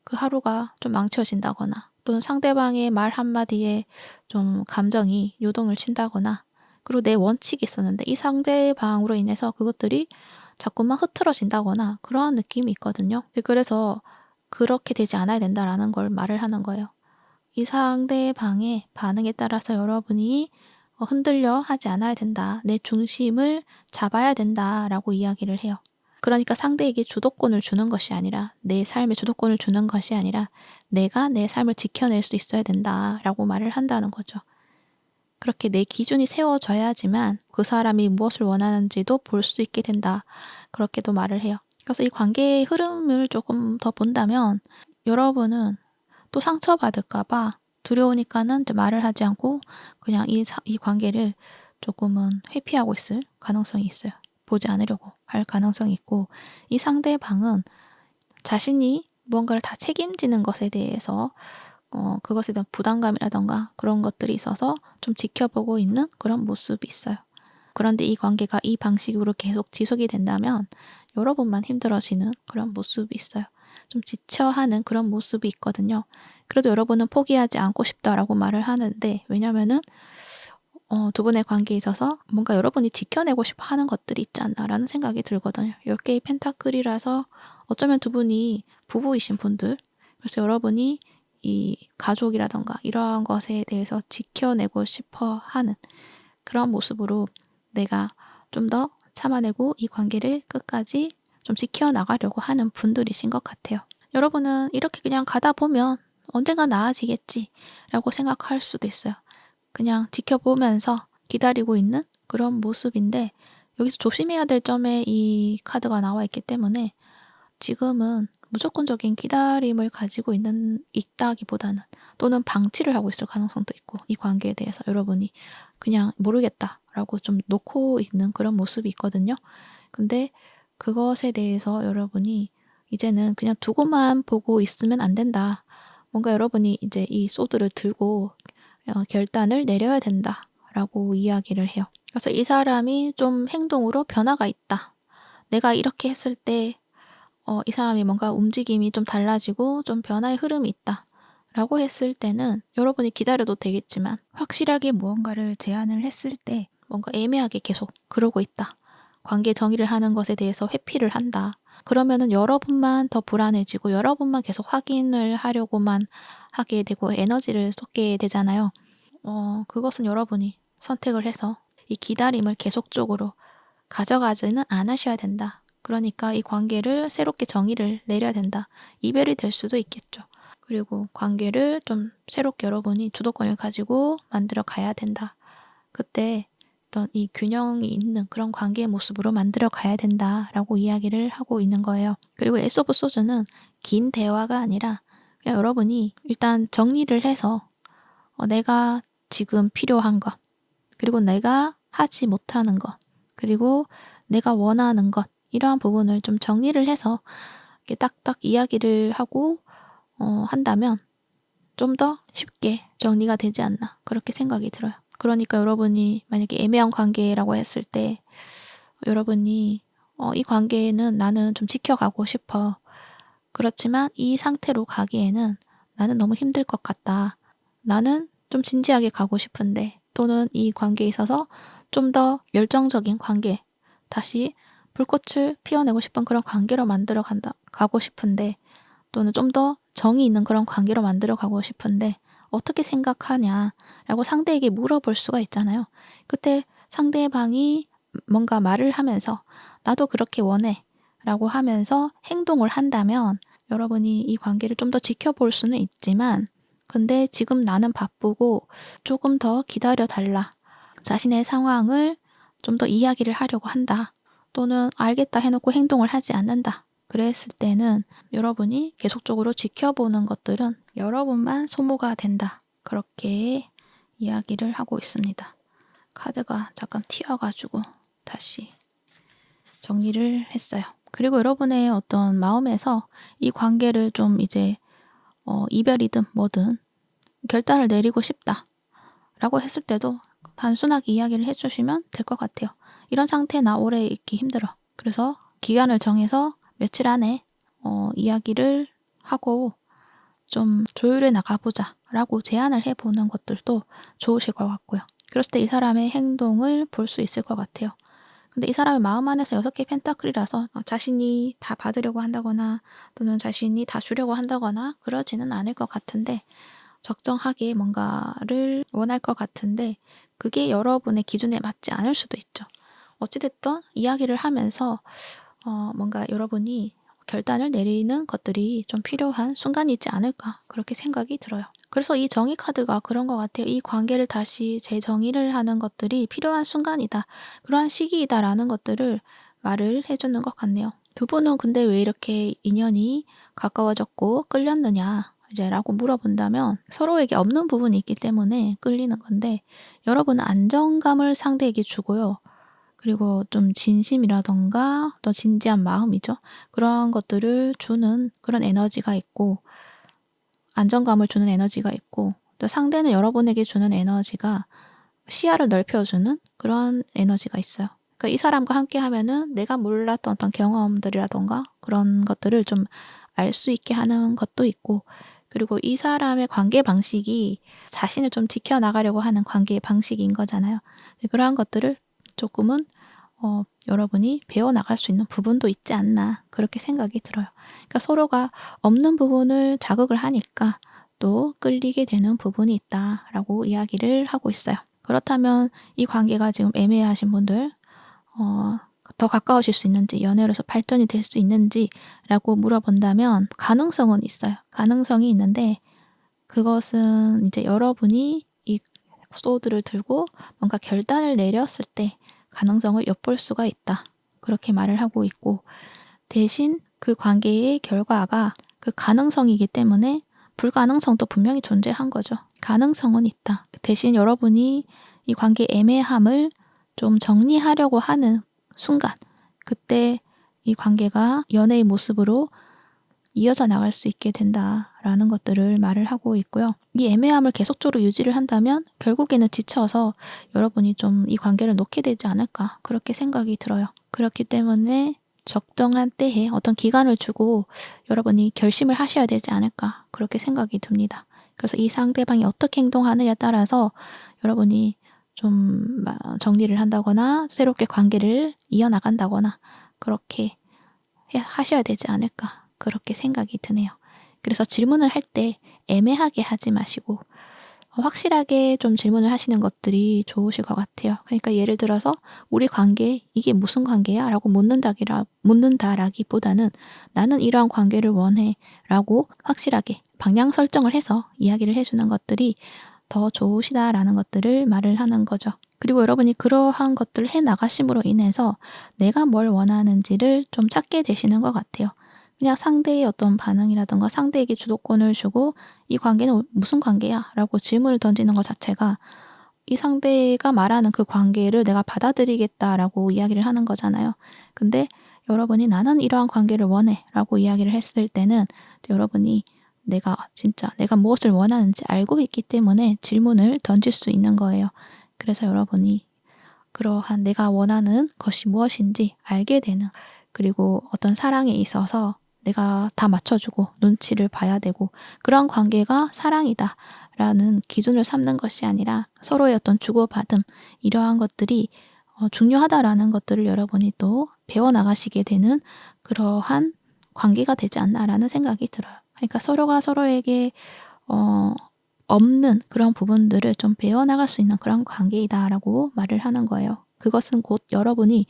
그 하루가 좀 망쳐진다거나 또는 상대방의 말 한마디에 좀 감정이 요동을 친다거나 그리고 내 원칙이 있었는데 이 상대방으로 인해서 그것들이 자꾸만 흐트러진다거나 그러한 느낌이 있거든요. 그래서 그렇게 되지 않아야 된다라는 걸 말을 하는 거예요. 이 상대방의 반응에 따라서 여러분이 흔들려 하지 않아야 된다. 내 중심을 잡아야 된다라고 이야기를 해요. 그러니까 상대에게 주도권을 주는 것이 아니라 내 삶에 주도권을 주는 것이 아니라 내가 내 삶을 지켜낼 수 있어야 된다라고 말을 한다는 거죠. 그렇게 내 기준이 세워져야지만 그 사람이 무엇을 원하는지도 볼 수 있게 된다. 그렇게도 말을 해요. 그래서 이 관계의 흐름을 조금 더 본다면 여러분은 또 상처받을까 봐 두려우니까는 이제 말을 하지 않고 그냥 이 관계를 조금은 회피하고 있을 가능성이 있어요. 보지 않으려고 할 가능성이 있고, 이 상대방은 자신이 무언가를 다 책임지는 것에 대해서 그것에 대한 부담감이라던가 그런 것들이 있어서 좀 지켜보고 있는 그런 모습이 있어요. 그런데 이 관계가 이 방식으로 계속 지속이 된다면 여러분만 힘들어지는 그런 모습이 있어요. 좀 지쳐하는 그런 모습이 있거든요. 그래도 여러분은 포기하지 않고 싶다라고 말을 하는데, 왜냐면은 두 분의 관계에 있어서 뭔가 여러분이 지켜내고 싶어 하는 것들이 있지 않나라는 생각이 들거든요. 10개의 펜타클이라서 어쩌면 두 분이 부부이신 분들, 그래서 여러분이 이 가족이라던가 이러한 것에 대해서 지켜내고 싶어 하는 그런 모습으로 내가 좀 더 참아내고 이 관계를 끝까지 좀 지켜나가려고 하는 분들이신 것 같아요. 여러분은 이렇게 그냥 가다 보면 언젠가 나아지겠지 라고 생각할 수도 있어요. 그냥 지켜보면서 기다리고 있는 그런 모습인데, 여기서 조심해야 될 점에 이 카드가 나와 있기 때문에 지금은 무조건적인 기다림을 가지고 있다기보다는, 또는 방치를 하고 있을 가능성도 있고, 이 관계에 대해서 여러분이 그냥 모르겠다라고 좀 놓고 있는 그런 모습이 있거든요. 근데 그것에 대해서 여러분이 이제는 그냥 두고만 보고 있으면 안 된다. 뭔가 여러분이 이제 이 소드를 들고 결단을 내려야 된다라고 이야기를 해요. 그래서 이 사람이 좀 행동으로 변화가 있다. 내가 이렇게 했을 때 이 사람이 뭔가 움직임이 좀 달라지고 좀 변화의 흐름이 있다 라고 했을 때는 여러분이 기다려도 되겠지만, 확실하게 무언가를 제안을 했을 때 뭔가 애매하게 계속 그러고 있다, 관계 정의를 하는 것에 대해서 회피를 한다, 그러면은 여러분만 더 불안해지고 여러분만 계속 확인을 하려고만 하게 되고 에너지를 쏟게 되잖아요. 그것은 여러분이 선택을 해서 이 기다림을 계속적으로 가져가지는 않으셔야 된다. 그러니까 이 관계를 새롭게 정의를 내려야 된다. 이별이 될 수도 있겠죠. 그리고 관계를 좀 새롭게 여러분이 주도권을 가지고 만들어 가야 된다. 그때 어떤 이 균형이 있는 그런 관계의 모습으로 만들어 가야 된다라고 이야기를 하고 있는 거예요. 그리고 에이스 오브 소드는 긴 대화가 아니라 그냥 여러분이 일단 정리를 해서 내가 지금 필요한 것, 그리고 내가 하지 못하는 것, 그리고 내가 원하는 것, 이러한 부분을 좀 정리를 해서 이렇게 딱딱 이야기를 하고 한다면 좀 더 쉽게 정리가 되지 않나, 그렇게 생각이 들어요. 그러니까 여러분이 만약에 애매한 관계라고 했을 때 여러분이 이 관계는 나는 좀 지켜가고 싶어. 그렇지만 이 상태로 가기에는 나는 너무 힘들 것 같다. 나는 좀 진지하게 가고 싶은데, 또는 이 관계에 있어서 좀 더 열정적인 관계, 다시 불꽃을 피워내고 싶은 그런 관계로 가고 싶은데, 또는 좀 더 정이 있는 그런 관계로 만들어 가고 싶은데 어떻게 생각하냐라고 상대에게 물어볼 수가 있잖아요. 그때 상대방이 뭔가 말을 하면서 나도 그렇게 원해 라고 하면서 행동을 한다면 여러분이 이 관계를 좀 더 지켜볼 수는 있지만, 근데 지금 나는 바쁘고 조금 더 기다려 달라, 자신의 상황을 좀 더 이야기를 하려고 한다, 또는 알겠다 해놓고 행동을 하지 않는다, 그랬을 때는 여러분이 계속적으로 지켜보는 것들은 여러분만 소모가 된다, 그렇게 이야기를 하고 있습니다. 카드가 잠깐 튀어가지고 다시 정리를 했어요. 그리고 여러분의 어떤 마음에서 이 관계를 좀 이제 이별이든 뭐든 결단을 내리고 싶다 라고 했을 때도 단순하게 이야기를 해주시면 될 것 같아요. 이런 상태 나 오래 있기 힘들어. 그래서 기간을 정해서 며칠 안에 이야기를 하고 좀 조율해 나가보자 라고 제안을 해보는 것들도 좋으실 것 같고요. 그랬을 때 이 사람의 행동을 볼 수 있을 것 같아요. 근데 이 사람의 마음 안에서 6개 펜타클이라서 자신이 다 받으려고 한다거나 또는 자신이 다 주려고 한다거나 그러지는 않을 것 같은데, 적정하게 뭔가를 원할 것 같은데 그게 여러분의 기준에 맞지 않을 수도 있죠. 어찌됐든 이야기를 하면서 뭔가 여러분이 결단을 내리는 것들이 좀 필요한 순간이지 않을까, 그렇게 생각이 들어요. 그래서 이 정의 카드가 그런 것 같아요. 이 관계를 다시 재정의를 하는 것들이 필요한 순간이다, 그러한 시기이다라는 것들을 말을 해주는 것 같네요. 두 분은 근데 왜 이렇게 인연이 가까워졌고 끌렸느냐 이제 라고 물어본다면 서로에게 없는 부분이 있기 때문에 끌리는 건데 여러분은 안정감을 상대에게 주고요. 그리고 좀 진심이라던가 또 진지한 마음이죠. 그런 것들을 주는 그런 에너지가 있고 안정감을 주는 에너지가 있고 또 상대는 여러분에게 주는 에너지가 시야를 넓혀주는 그런 에너지가 있어요. 그러니까 이 사람과 함께 하면은 내가 몰랐던 어떤 경험들이라던가 그런 것들을 좀 알 수 있게 하는 것도 있고 그리고 이 사람의 관계 방식이 자신을 좀 지켜나가려고 하는 관계 방식인 거잖아요. 그러한 것들을 조금은 여러분이 배워나갈 수 있는 부분도 있지 않나 그렇게 생각이 들어요. 그러니까 서로가 없는 부분을 자극을 하니까 또 끌리게 되는 부분이 있다라고 이야기를 하고 있어요. 그렇다면 이 관계가 지금 애매하신 분들 더 가까워질 수 있는지 연애로서 발전이 될 수 있는지라고 물어본다면 가능성은 있어요. 가능성이 있는데 그것은 이제 여러분이 이 소드를 들고 뭔가 결단을 내렸을 때 가능성을 엿볼 수가 있다. 그렇게 말을 하고 있고 대신 그 관계의 결과가 그 가능성이기 때문에 불가능성도 분명히 존재한 거죠. 가능성은 있다. 대신 여러분이 이 관계의 애매함을 좀 정리하려고 하는 순간 그때 이 관계가 연애의 모습으로 이어져 나갈 수 있게 된다라는 것들을 말을 하고 있고요. 이 애매함을 계속적으로 유지를 한다면 결국에는 지쳐서 여러분이 좀 이 관계를 놓게 되지 않을까 그렇게 생각이 들어요. 그렇기 때문에 적정한 때에 어떤 기간을 주고 여러분이 결심을 하셔야 되지 않을까 그렇게 생각이 듭니다. 그래서 이 상대방이 어떻게 행동하느냐에 따라서 여러분이 좀 정리를 한다거나 새롭게 관계를 이어나간다거나 그렇게 하셔야 되지 않을까 그렇게 생각이 드네요. 그래서 질문을 할 때 애매하게 하지 마시고 확실하게 좀 질문을 하시는 것들이 좋으실 것 같아요. 그러니까 예를 들어서 우리 관계 이게 무슨 관계야? 라고 묻는다라기보다는 나는 이러한 관계를 원해 라고 확실하게 방향 설정을 해서 이야기를 해주는 것들이 더 좋으시다라는 것들을 말을 하는 거죠. 그리고 여러분이 그러한 것들을 해나가심으로 인해서 내가 뭘 원하는지를 좀 찾게 되시는 것 같아요. 그냥 상대의 어떤 반응이라든가 상대에게 주도권을 주고 이 관계는 무슨 관계야? 라고 질문을 던지는 것 자체가 이 상대가 말하는 그 관계를 내가 받아들이겠다라고 이야기를 하는 거잖아요. 근데 여러분이 나는 이러한 관계를 원해 라고 이야기를 했을 때는 여러분이 내가 무엇을 원하는지 알고 있기 때문에 질문을 던질 수 있는 거예요. 그래서 여러분이 그러한 내가 원하는 것이 무엇인지 알게 되는 그리고 어떤 사랑에 있어서 내가 다 맞춰주고 눈치를 봐야 되고 그런 관계가 사랑이다 라는 기준을 삼는 것이 아니라 서로의 어떤 주고받음 이러한 것들이 중요하다라는 것들을 여러분이 또 배워나가시게 되는 그러한 관계가 되지 않나라는 생각이 들어요. 그러니까 서로가 서로에게 없는 그런 부분들을 좀 배워나갈 수 있는 그런 관계이다라고 말을 하는 거예요. 그것은 곧 여러분이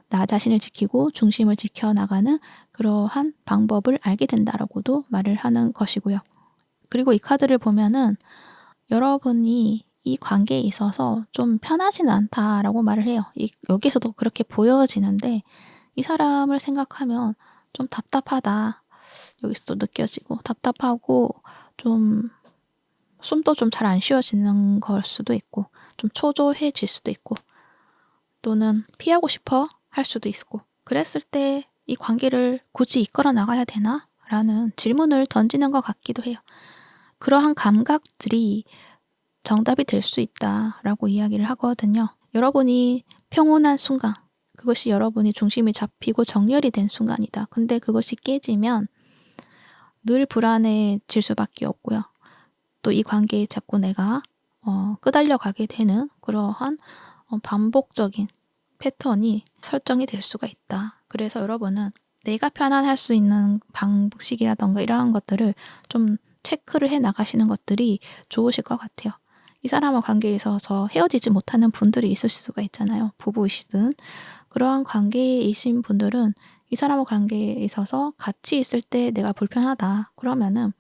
나 자신을 지키고 중심을 지켜나가는 그러한 방법을 알게 된다라고도 말을 하는 것이고요. 그리고 이 카드를 보면은 여러분이 이 관계에 있어서 좀 편하지는 않다라고 말을 해요. 여기서도 그렇게 보여지는데 이 사람을 생각하면 좀 답답하다. 여기서도 느껴지고 답답하고 좀 숨도 좀 잘 안 쉬어지는 걸 수도 있고 좀 초조해질 수도 있고 또는 피하고 싶어 할 수도 있고 그랬을 때 이 관계를 굳이 이끌어 나가야 되나? 라는 질문을 던지는 것 같기도 해요. 그러한 감각들이 정답이 될 수 있다라고 이야기를 하거든요. 여러분이 평온한 순간 그것이 여러분이 중심이 잡히고 정렬이 된 순간이다. 근데 그것이 깨지면 늘 불안해질 수밖에 없고요. 또 이 관계에 자꾸 내가 끄달려 가게 되는 그러한 반복적인 패턴이 설정이 될 수가 있다. 그래서 여러분은 내가 편안할 수 있는 방식이라던가 이러한 것들을 좀 체크를 해 나가시는 것들이 좋으실 것 같아요. 이 사람과 관계에 있어서 헤어지지 못하는 분들이 있을 수가 있잖아요. 부부이시든 그러한 관계이신 분들은 이 사람과 관계에 있어서 같이 있을 때 내가 불편하다. 그러면은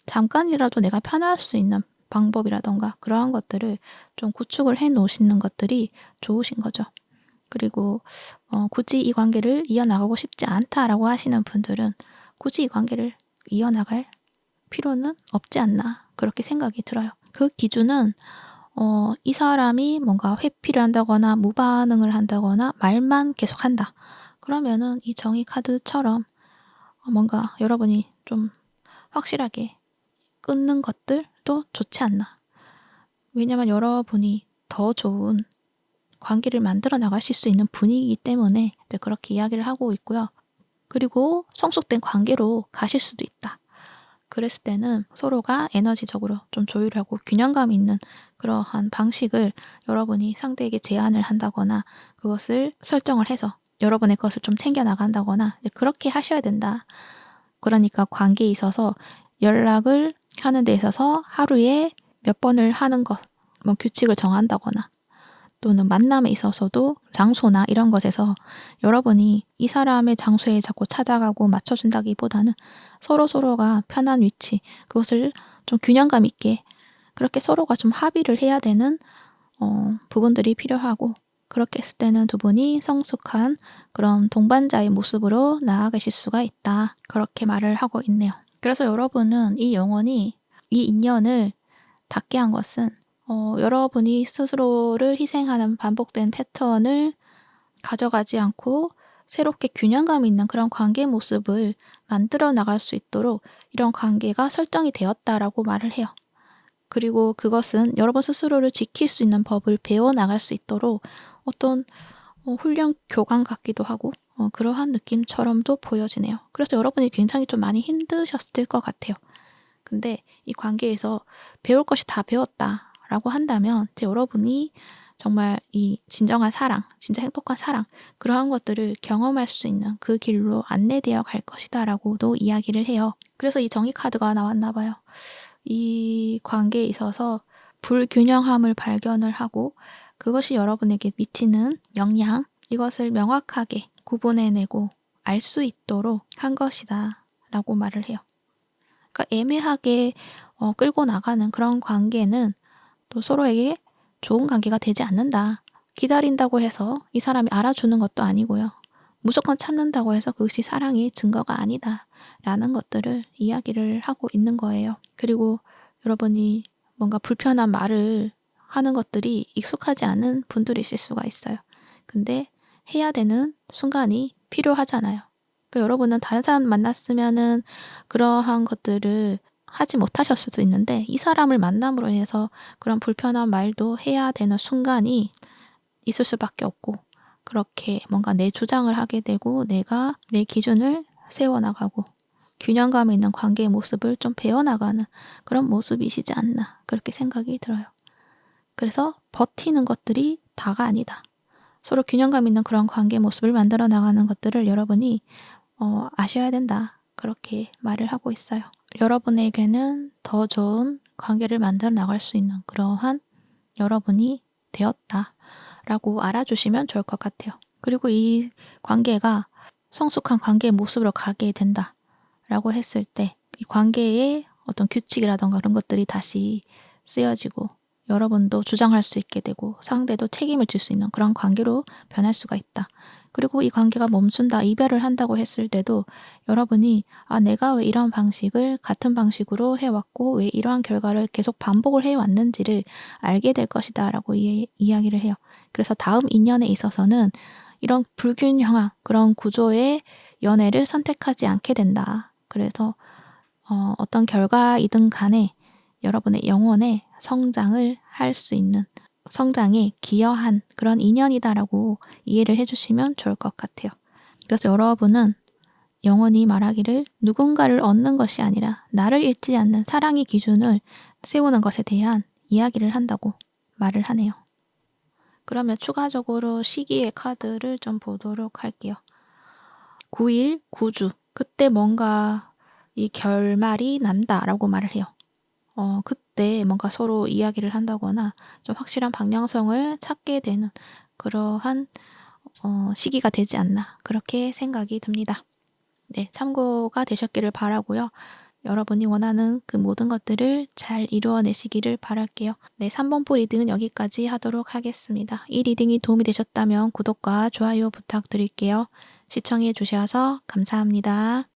잠깐이라도 내가 편할 수 있는 방법이라던가 그러한 것들을 좀 구축을 해 놓으시는 것들이 좋으신 거죠. 그리고 굳이 이 관계를 이어나가고 싶지 않다라고 하시는 분들은 굳이 이 관계를 이어나갈 필요는 없지 않나 그렇게 생각이 들어요. 그 기준은 이 사람이 뭔가 회피를 한다거나 무반응을 한다거나 말만 계속한다. 그러면은 이 정의 카드처럼 뭔가 여러분이 좀 확실하게 끊는 것들도 좋지 않나. 왜냐면 여러분이 더 좋은 관계를 만들어 나가실 수 있는 분위기이기 때문에 그렇게 이야기를 하고 있고요. 그리고 성숙된 관계로 가실 수도 있다. 그랬을 때는 서로가 에너지적으로 좀 조율하고 균형감 있는 그러한 방식을 여러분이 상대에게 제안을 한다거나 그것을 설정을 해서 여러분의 것을 좀 챙겨 나간다거나 그렇게 하셔야 된다. 그러니까 관계에 있어서 연락을 하는 데 있어서 하루에 몇 번을 하는 것, 뭐 규칙을 정한다거나 또는 만남에 있어서도 장소나 이런 것에서 여러분이 이 사람의 장소에 자꾸 찾아가고 맞춰준다기보다는 서로가 편한 위치, 그것을 좀 균형감 있게 그렇게 서로가 좀 합의를 해야 되는 부분들이 필요하고 그렇게 했을 때는 두 분이 성숙한 그런 동반자의 모습으로 나아가실 수가 있다. 그렇게 말을 하고 있네요. 그래서 여러분은 이 영혼이 이 인연을 닿게 한 것은 여러분이 스스로를 희생하는 반복된 패턴을 가져가지 않고 새롭게 균형감 있는 그런 관계 모습을 만들어 나갈 수 있도록 이런 관계가 설정이 되었다라고 말을 해요. 그리고 그것은 여러분 스스로를 지킬 수 있는 법을 배워나갈 수 있도록 어떤 훈련 교관 같기도 하고 그러한 느낌처럼도 보여지네요. 그래서 여러분이 굉장히 좀 많이 힘드셨을 것 같아요. 근데 이 관계에서 배울 것이 다 배웠다라고 한다면 여러분이 정말 이 진정한 사랑, 진짜 행복한 사랑 그러한 것들을 경험할 수 있는 그 길로 안내되어 갈 것이다 라고도 이야기를 해요. 그래서 이 정의 카드가 나왔나 봐요. 이 관계에 있어서 불균형함을 발견을 하고 그것이 여러분에게 미치는 영향, 이것을 명확하게 구분해내고 알 수 있도록 한 것이다 라고 말을 해요. 그러니까 애매하게 끌고 나가는 그런 관계는 또 서로에게 좋은 관계가 되지 않는다. 기다린다고 해서 이 사람이 알아주는 것도 아니고요. 무조건 참는다고 해서 그것이 사랑의 증거가 아니다. 라는 것들을 이야기를 하고 있는 거예요. 그리고 여러분이 뭔가 불편한 말을 하는 것들이 익숙하지 않은 분들이실 수가 있어요. 근데 해야 되는 순간이 필요하잖아요. 그러니까 여러분은 다른 사람 만났으면은 그러한 것들을 하지 못하셨을 수도 있는데 이 사람을 만남으로 인해서 그런 불편한 말도 해야 되는 순간이 있을 수밖에 없고 그렇게 뭔가 내 주장을 하게 되고 내가 내 기준을 세워나가고 균형감 있는 관계의 모습을 좀 배워나가는 그런 모습이시지 않나 그렇게 생각이 들어요. 그래서 버티는 것들이 다가 아니다. 서로 균형감 있는 그런 관계 모습을 만들어 나가는 것들을 여러분이 아셔야 된다. 그렇게 말을 하고 있어요. 여러분에게는 더 좋은 관계를 만들어 나갈 수 있는 그러한 여러분이 되었다. 라고 알아주시면 좋을 것 같아요. 그리고 이 관계가 성숙한 관계의 모습으로 가게 된다. 라고 했을 때 이 관계의 어떤 규칙이라던가 그런 것들이 다시 쓰여지고 여러분도 주장할 수 있게 되고 상대도 책임을 질 수 있는 그런 관계로 변할 수가 있다. 그리고 이 관계가 멈춘다, 이별을 한다고 했을 때도 여러분이 내가 왜 이런 방식을 같은 방식으로 해왔고 왜 이러한 결과를 계속 반복을 해왔는지를 알게 될 것이다 라고 이야기를 해요. 그래서 다음 인연에 있어서는 이런 불균형한 그런 구조의 연애를 선택하지 않게 된다. 그래서 어떤 결과이든 간에 여러분의 영혼의 성장을 할 수 있는 성장에 기여한 그런 인연이다라고 이해를 해주시면 좋을 것 같아요. 그래서 여러분은 영혼이 말하기를 누군가를 얻는 것이 아니라 나를 잃지 않는 사랑의 기준을 세우는 것에 대한 이야기를 한다고 말을 하네요. 그러면 추가적으로 시기의 카드를 좀 보도록 할게요. 9일, 9주. 그때 뭔가 이 결말이 난다라고 말을 해요. 그때 뭔가 서로 이야기를 한다거나 좀 확실한 방향성을 찾게 되는 그러한 시기가 되지 않나 그렇게 생각이 듭니다. 네, 참고가 되셨기를 바라고요. 여러분이 원하는 그 모든 것들을 잘 이루어내시기를 바랄게요. 네, 3번 폴 리딩은 여기까지 하도록 하겠습니다. 이 리딩이 도움이 되셨다면 구독과 좋아요 부탁드릴게요. 시청해 주셔서 감사합니다.